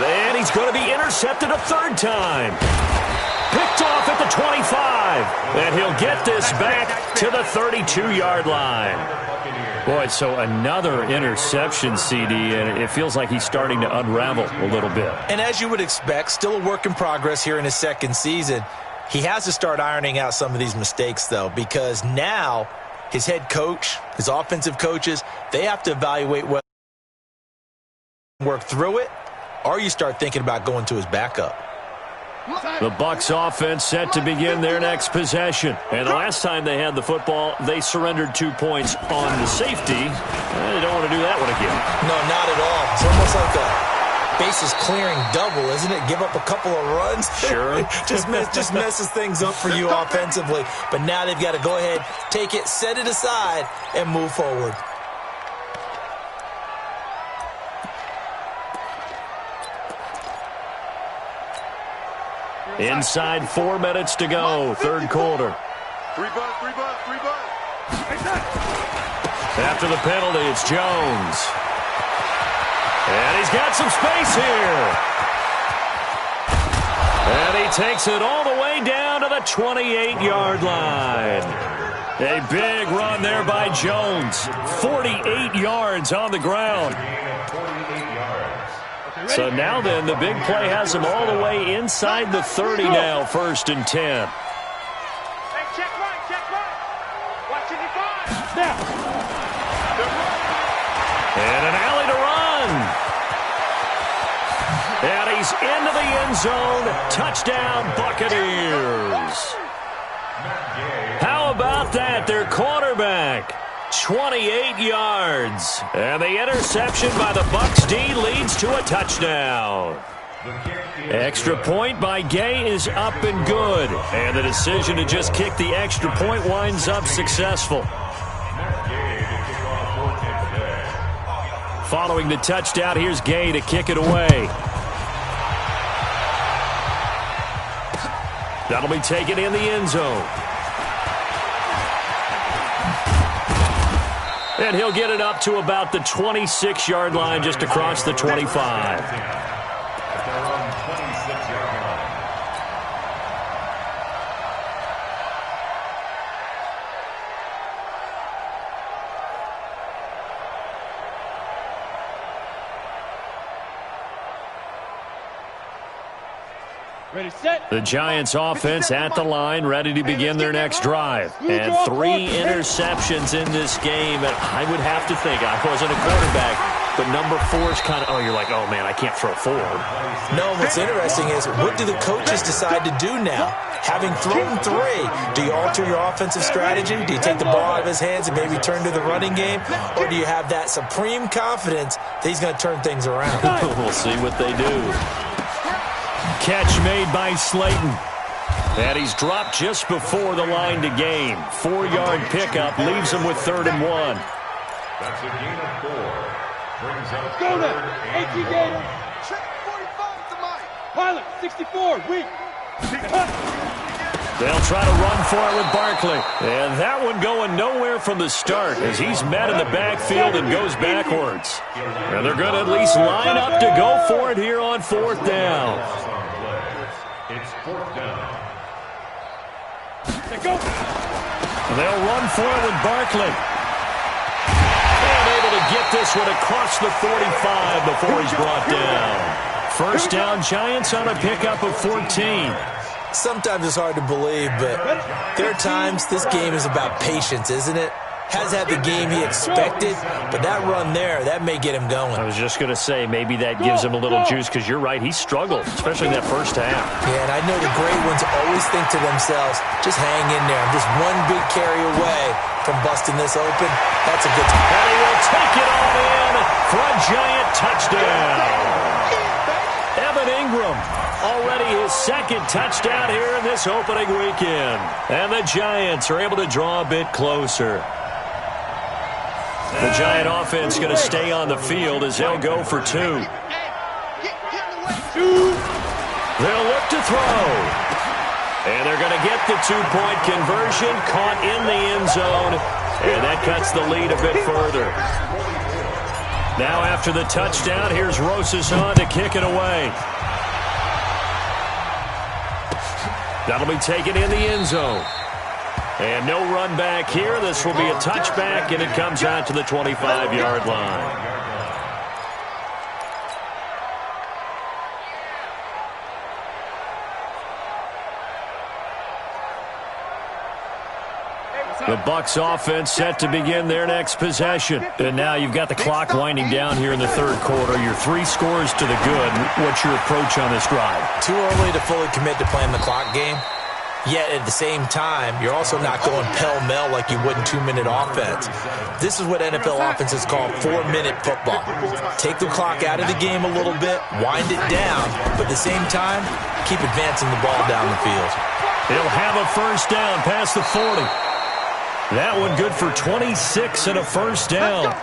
And he's going to be intercepted a 3rd time. Picked off at the 25. And he'll get this back to the 32-yard line. Boy, so another interception, CD, and it feels like he's starting to unravel a little bit. And as you would expect, still a work in progress here in his 2nd season. He has to start ironing out some of these mistakes, though, because now his head coach, his offensive coaches, they have to evaluate whether work through it, or you start thinking about going to his backup. The Bucs offense set to begin their next possession. And the last time they had the football, they surrendered 2 points on the safety. They don't want to do that one again. No, not at all. It's almost like a bases clearing double, isn't it? Give up a couple of runs. Sure. just messes things up for you offensively. But now they've got to go ahead, take it, set it aside, and move forward. Inside 4 minutes to go, 3rd quarter. 3 bud. After the penalty, it's Jones. And he's got some space here. And he takes it all the way down to the 28-yard line. A big run there by Jones. 48 yards on the ground. So now then, the big play has him all the way inside the 30 now, 1st and 10. Hey, check right. Watching it fire. Now. And an alley to run. And he carries into the end zone. Touchdown, Buccaneers. How about that? Their quarterback, 28 yards. And the interception by the Bucs D leads to a touchdown. Extra point by Gay is up and good. And the decision to just kick the extra point winds up successful. Following the touchdown, here's Gay to kick it away. That'll be taken in the end zone. And he'll get it up to about the 26-yard line, just across the 25. Ready, set. The Giants offense at the line, ready to begin their next drive. And 3 interceptions in this game. And I would have to think, I wasn't a quarterback, but number 4 is kind of, oh, you're like, oh, man, I can't throw 4. No, what's interesting is, what do the coaches decide to do now? Having thrown 3, do you alter your offensive strategy? Do you take the ball out of his hands and maybe turn to the running game? Or do you have that supreme confidence that he's going to turn things around? We'll see what they do. Catch made by Slayton. And he's dropped just before the line to gain. 4-yard pickup leaves him with 3rd and 1. That's a gain of 4. Brings up Go now. 18 Gator. Check 45 to Mike. Pilot, 64, weak. They'll try to run for it with Barkley. And that one going nowhere from the start as he's met in the backfield and goes backwards. And they're going to at least line up to go for it here on 4th down. It's 4th down. Go. They'll run for it with Barkley. And able to get this one across the 45 before he's brought down. 1st down, Giants on a pickup of 14. Sometimes it's hard to believe, but there are times this game is about patience, isn't it? Has had the game he expected, but that run there, that may get him going. I was just going to say, maybe that gives him a little juice, because you're right, he struggled, especially in that first half. Yeah, and I know the great ones always think to themselves, just hang in there. I'm just one big carry away from busting this open. That's a good time. And he will take it on in for a Giant touchdown. Evan Ingram, already his 2nd touchdown here in this opening weekend. And the Giants are able to draw a bit closer. The Giant offense going to stay on the field as they'll go for 2. They'll look to throw. And they're going to get the 2-point conversion, caught in the end zone. And that cuts the lead a bit further. Now after the touchdown, here's Rosas on to kick it away. That'll be taken in the end zone. And no run back here. This will be a touchback, and it comes out to the 25-yard line. The Bucs offense set to begin their next possession. And now you've got the clock winding down here in the 3rd quarter. Your 3 scores to the good. What's your approach on this drive? Too early to fully commit to playing the clock game. Yet at the same time, you're also not going pell-mell like you would in 2-minute offense. This is what NFL offenses call 4-minute football. Take the clock out of the game a little bit, wind it down, but at the same time, keep advancing the ball down the field. He'll have a 1st down past the 40. That one good for 26 and a 1st down.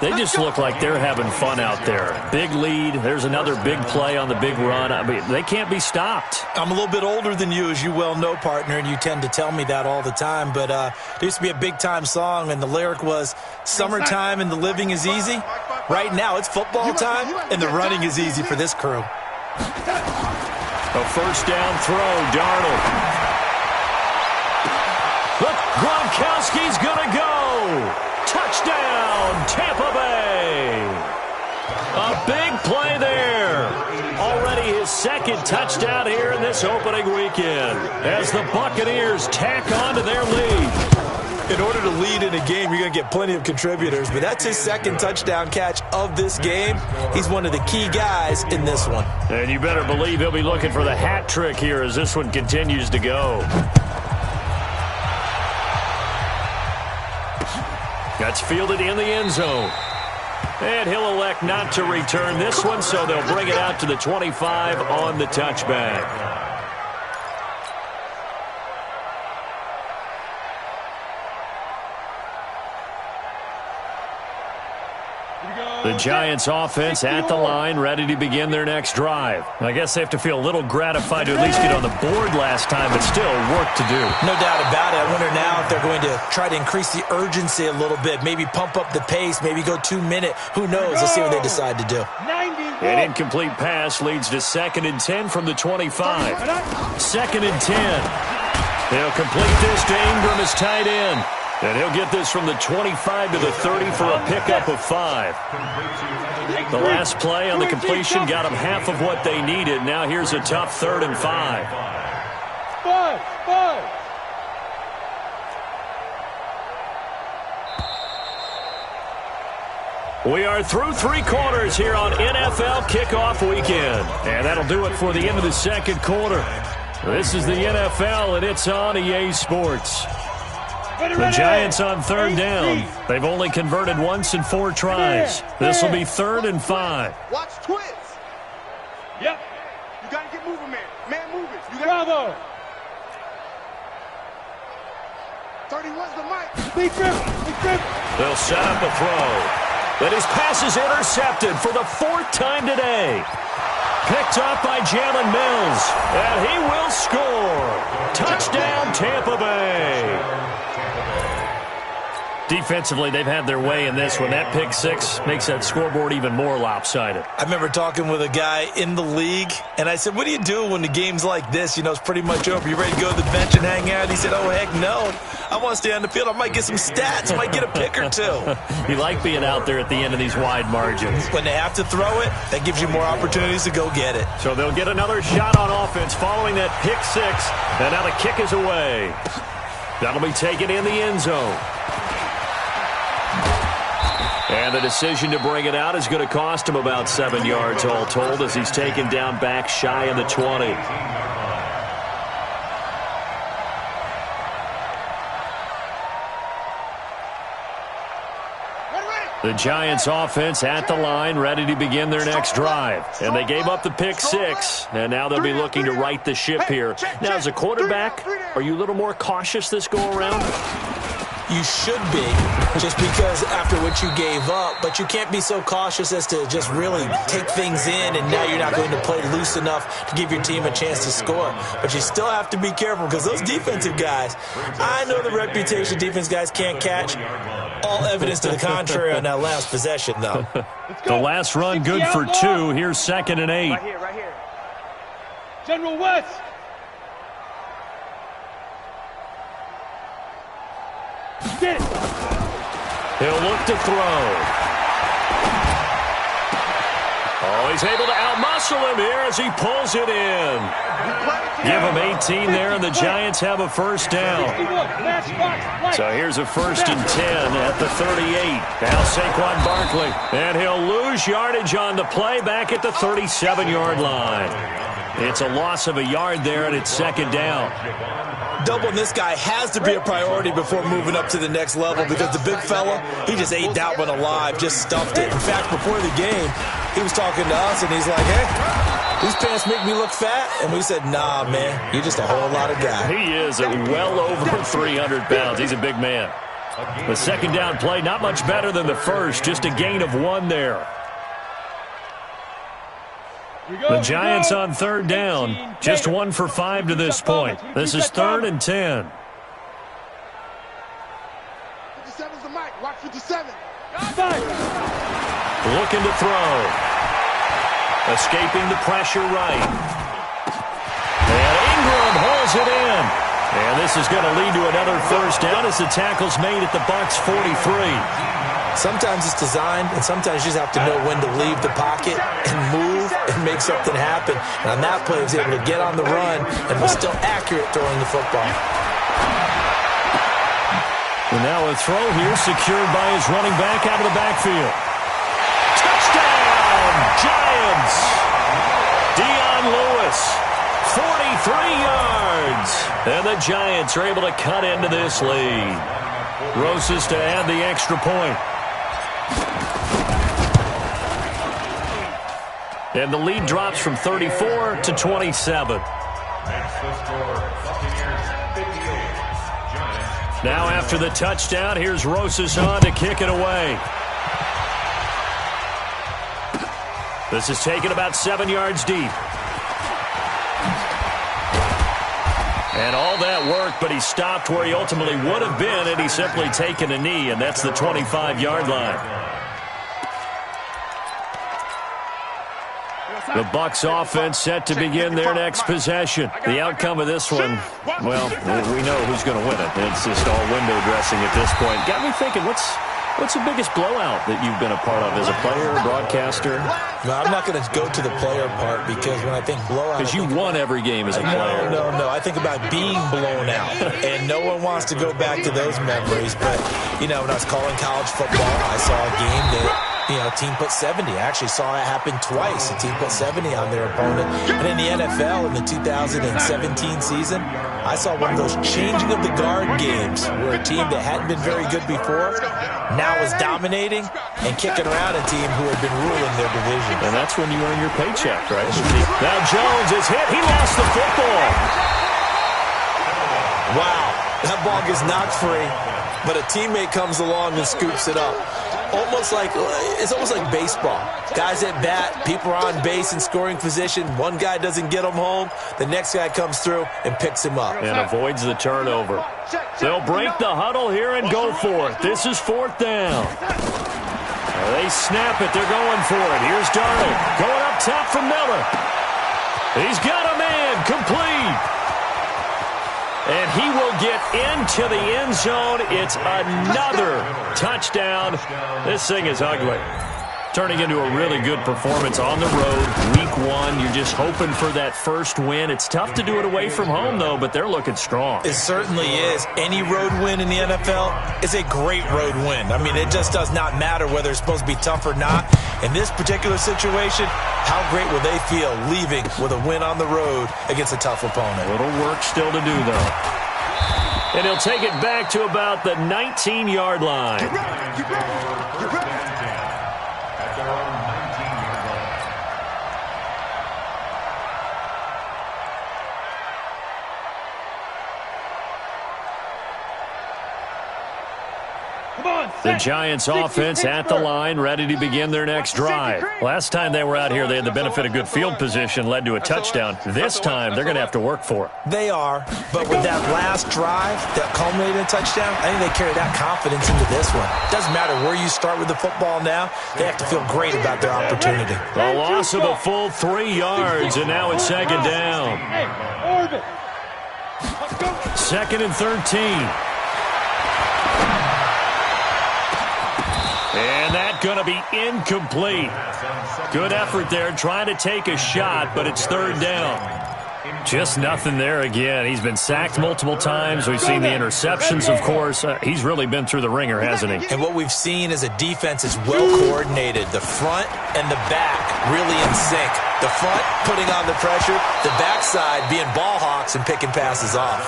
They just look like they're having fun out there. Big lead. There's another big play on the big run. I mean, they can't be stopped. I'm a little bit older than you, as you well know, partner, and you tend to tell me that all the time. But there used to be a big-time song, and the lyric was, "Summertime and the living is easy." Right now, it's football time, and the running is easy for this crew. A 1st down throw, Darnold. Look, Gronkowski's going to go. Touchdown, Tampa Bay. A big play there. Already his 2nd touchdown here in this opening weekend as the Buccaneers tack on to their lead. In order to lead in a game, you're going to get plenty of contributors, but that's his second touchdown catch of this game. He's one of the key guys in this one. And you better believe he'll be looking for the hat trick here as this one continues to go. That's fielded in the end zone. And he'll elect not to return this one, so they'll bring it out to the 25 on the touchback. The Giants offense at the line, ready to begin their next drive. I guess they have to feel a little gratified to at least get on the board last time, but still work to do. No doubt about it. I wonder now if they're going to try to increase the urgency a little bit, maybe pump up the pace, maybe go 2 minute. Who knows? Let's see what they decide to do. An incomplete pass leads to 2nd and 10 from the 25. 2nd and 10. They'll complete this to Ingram as tight end. And he'll get this from the 25 to the 30 for a pickup of 5. The last play on the completion got them half of what they needed. Now here's a tough 3rd and 5. 5. We are through 3 quarters here on NFL Kickoff Weekend. And that'll do it for the end of the second quarter. This is the NFL, and it's on EA Sports. The Giants on 3rd down. They've only converted once in 4 tries. This will be 3rd and 5. Watch twins. Yep. You got to get moving, man. Man, move it. You Bravo. 31's the mic. Big trip. They'll set up a throw. But his pass is intercepted for the 4th time today. Picked up by Jalen Mills. And he will score. Touchdown, Tampa Bay. Defensively, they've had their way in this one. That pick 6 makes that scoreboard even more lopsided. I remember talking with a guy in the league, and I said, what do you do when the game's like this? You know, it's pretty much over. You ready to go to the bench and hang out? He said, oh, heck no. I want to stay on the field. I might get some stats. I might get a pick or 2. You like being out there at the end of these wide margins. When they have to throw it, that gives you more opportunities to go get it. So they'll get another shot on offense following that pick 6, and now the kick is away. That'll be taken in the end zone. And the decision to bring it out is going to cost him about 7 yards all told as he's taken down back shy of the 20. The Giants offense at the line, ready to begin their next drive. And they gave up the pick 6, and now they'll be looking to right the ship here. Now, as a quarterback, are you a little more cautious this go-around? You should be, just because after what you gave up, but you can't be so cautious as to just really take things in, and now you're not going to play loose enough to give your team a chance to score. But you still have to be careful, because those defensive guys, I know the reputation defense guys can't catch. All evidence to the contrary on that last possession, though. The last run good for 2. Here's 2nd and 8. Right here. General West. Get it. He'll look to throw. Oh, he's able to outmuscle him here as he pulls it in. Give him 18 there, and the Giants have a first down. So here's a 1st and 10 at the 38. Now Saquon Barkley, and he'll lose yardage on the play back at the 37-yard line. It's a loss of a yard there, and it's 2nd down. Doubling this guy has to be a priority before moving up to the next level, because the big fella, he just ate that one alive, just stuffed it. In fact, before the game, he was talking to us, and he's like, hey, these pants make me look fat? And we said, nah, man, you're just a whole lot of guy. He is at well over 300 pounds. He's a big man. The 2nd down play, not much better than the first, just a gain of 1 there. The Giants on 3rd down, just 1 for 5 to this point. This is 3rd and 10. 57's the mic. Watch 57. Looking to throw. Escaping the pressure right. And Ingram holds it in. And this is going to lead to another first down as the tackle's made at the Bucs 43. Sometimes it's designed, and sometimes you just have to know when to leave the pocket and move and make something happen. And on that play, he was able to get on the run and was still accurate throwing the football. And now a throw here secured by his running back out of the backfield. Touchdown, Giants! Dion Lewis, 43 yards. And the Giants are able to cut into this lead. Rosas to add the extra point. And the lead drops from 34 to 27. Now after the touchdown, here's Rosas on to kick it away. This is taken about 7 yards deep. And all that work, but he stopped where he ultimately would have been, and he's simply taken a knee, and that's the 25-yard line. The Bucs offense set to begin their next possession. The outcome of this one, well, we know who's going to win it. It's just all window dressing at this point. Got me thinking, what's the biggest blowout that you've been a part of as a player, broadcaster? No, I'm not going to go to the player part because when I think blowout... Because you won every game as a player. No. I think about being blown out. And no one wants to go back to those memories. But, when I was calling college football, I saw a game that... team put 70. I actually saw it happen twice. A team put 70 on their opponent. And in the NFL, in the 2017 season, I saw one of those changing of the guard games where a team that hadn't been very good before now is dominating and kicking around a team who had been ruling their division. And that's when you earn your paycheck, right? Now Jones is hit. He lost the football. Wow. That ball gets knocked free, but a teammate comes along and scoops it up. It's almost like baseball. Guys at bat, people are on base in scoring position. One guy doesn't get him home. The next guy comes through and picks him up. And avoids the turnover. They'll break the huddle here and go for it. This is 4th down. They snap it. They're going for it. Here's Darnold. Going up top for Miller. He's got a man. Complete. And he will get into the end zone. It's another touchdown. This thing is ugly. Turning into a really good performance on the road. Week 1, you're just hoping for that first win. It's tough to do it away from home, though, but they're looking strong. It certainly is. Any road win in the NFL is a great road win. I mean, it just does not matter whether it's supposed to be tough or not. In this particular situation, how great will they feel leaving with a win on the road against a tough opponent? A little work still to do, though. And he'll take it back to about the 19-yard line. The Giants offense at the line, ready to begin their next drive. Last time they were out here, they had the benefit of good field position, led to a touchdown. This time, they're going to have to work for it. They are, but with that last drive that culminated in a touchdown, I think they carry that confidence into this one. Doesn't matter where you start with the football now, they have to feel great about their opportunity. A loss of a full 3 yards, and now it's 2nd down. 2nd and 13. And that's going to be incomplete. Good effort there, trying to take a shot, but it's 3rd down. Just nothing there again. He's been sacked multiple times. We've seen the interceptions, of course. He's really been through the ringer, hasn't he? And what we've seen is a defense is well coordinated. The front and the back really in sync. The front putting on the pressure, the backside being ball hawks and picking passes off.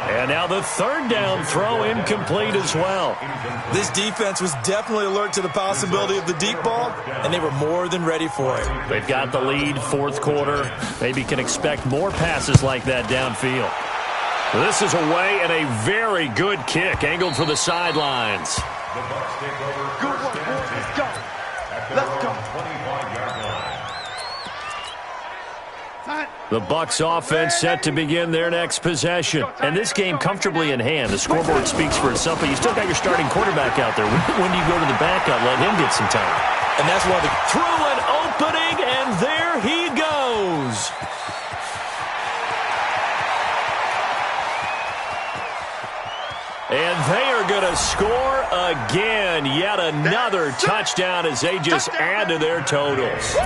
And now the 3rd down throw incomplete as well. This defense was definitely alert to the possibility of the deep ball, and they were more than ready for it. They've got the lead, 4th quarter. Maybe can expect more passes like that downfield. This is away and a very good kick, angled for the sidelines. Good one, boys. Let's go. Let's go. The Bucs offense set to begin their next possession. And this game comfortably in hand. The scoreboard speaks for itself, but you still got your starting quarterback out there. When do you go to the backup? Let him get some time. And that's one of the... Through an opening, and there he goes. And they are going to score again. Yet another touchdown as they just add to their totals.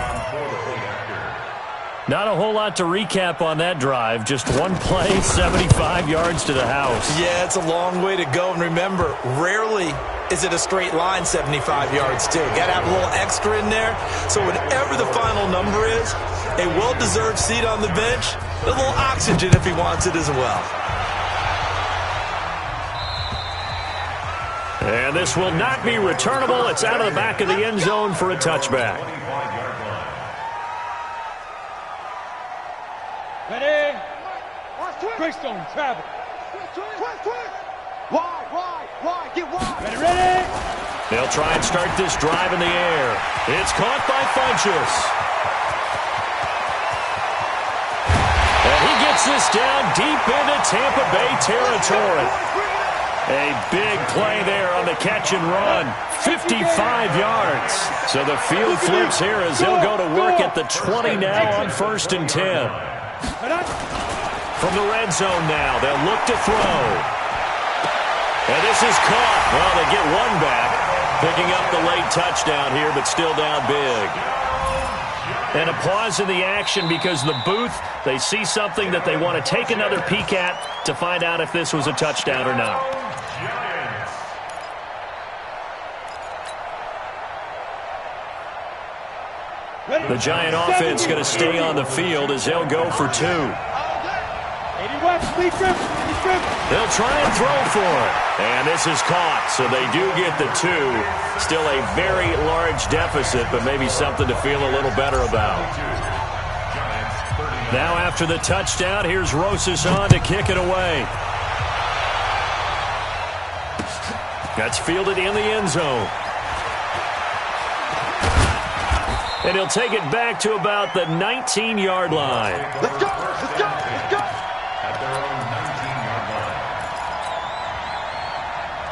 Not a whole lot to recap on that drive. Just one play, 75 yards to the house. Yeah, it's a long way to go. And remember, rarely is it a straight line 75 yards, too. Got to have a little extra in there. So whatever the final number is, a well-deserved seat on the bench, a little oxygen if he wants it as well. And this will not be returnable. It's out of the back of the end zone for a touchback. Ready? Greystone, travel. Wide, get wide. Ready? They'll try and start this drive in the air. It's caught by Funchess. And he gets this down deep into Tampa Bay territory. A big play there on the catch and run. 55 yards. So the field flips here as they'll go to work at the 20 now on 1st and 10. From the red zone now, they'll look to throw. And this is caught. Well, they get one back. Picking up the late touchdown here, but still down big. And a pause in the action because the booth, they see something that they want to take another peek at to find out if this was a touchdown or not. The Giant offense going to stay on the field as they'll go for 2. They'll try and throw for it. And this is caught, so they do get the 2. Still a very large deficit, but maybe something to feel a little better about. Now after the touchdown, here's Rosas on to kick it away. That's fielded in the end zone. And he'll take it back to about the 19-yard line. Let's go, let's go, let's go. At their own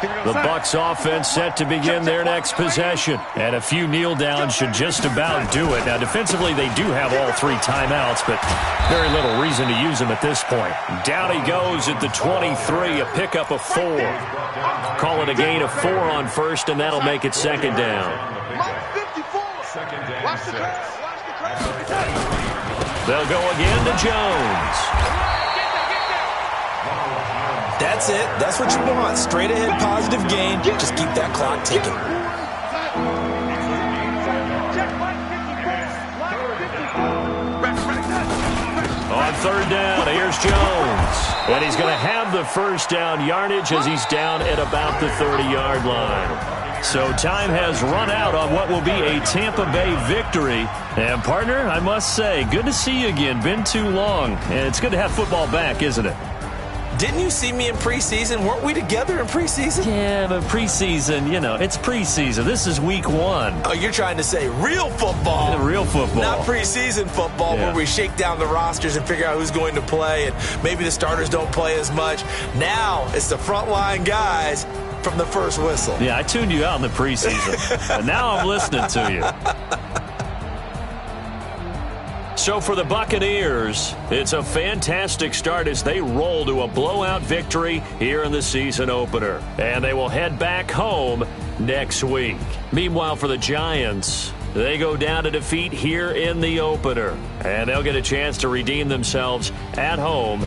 19-yard line. The Bucs offense set to begin their next possession. And a few kneel downs should just about do it. Now, defensively, they do have all 3 timeouts, but very little reason to use them at this point. Down he goes at the 23, a pickup of 4. Call it a gain of 4 on 1st, and that'll make it 2nd down. Watch the crowd. They'll go again to Jones. That's it. That's what you want. Straight ahead positive gain. Just keep that clock ticking. On 3rd down, here's Jones. And he's going to have the 1st down yardage as he's down at about the 30-yard line. So time has run out on what will be a Tampa Bay victory. And, partner, I must say, good to see you again. Been too long. And it's good to have football back, isn't it? Didn't you see me in preseason? Weren't we together in preseason? Yeah, but preseason, you know, it's preseason. This is week 1. Oh, you're trying to say real football. Yeah, real football. Not preseason football where we shake down the rosters and figure out who's going to play, and maybe the starters don't play as much. Now it's the frontline guys from the first whistle. Yeah, I tuned you out in the preseason. And now I'm listening to you. So for the Buccaneers, it's a fantastic start as they roll to a blowout victory here in the season opener. And they will head back home next week. Meanwhile, for the Giants, they go down to defeat here in the opener. And they'll get a chance to redeem themselves at home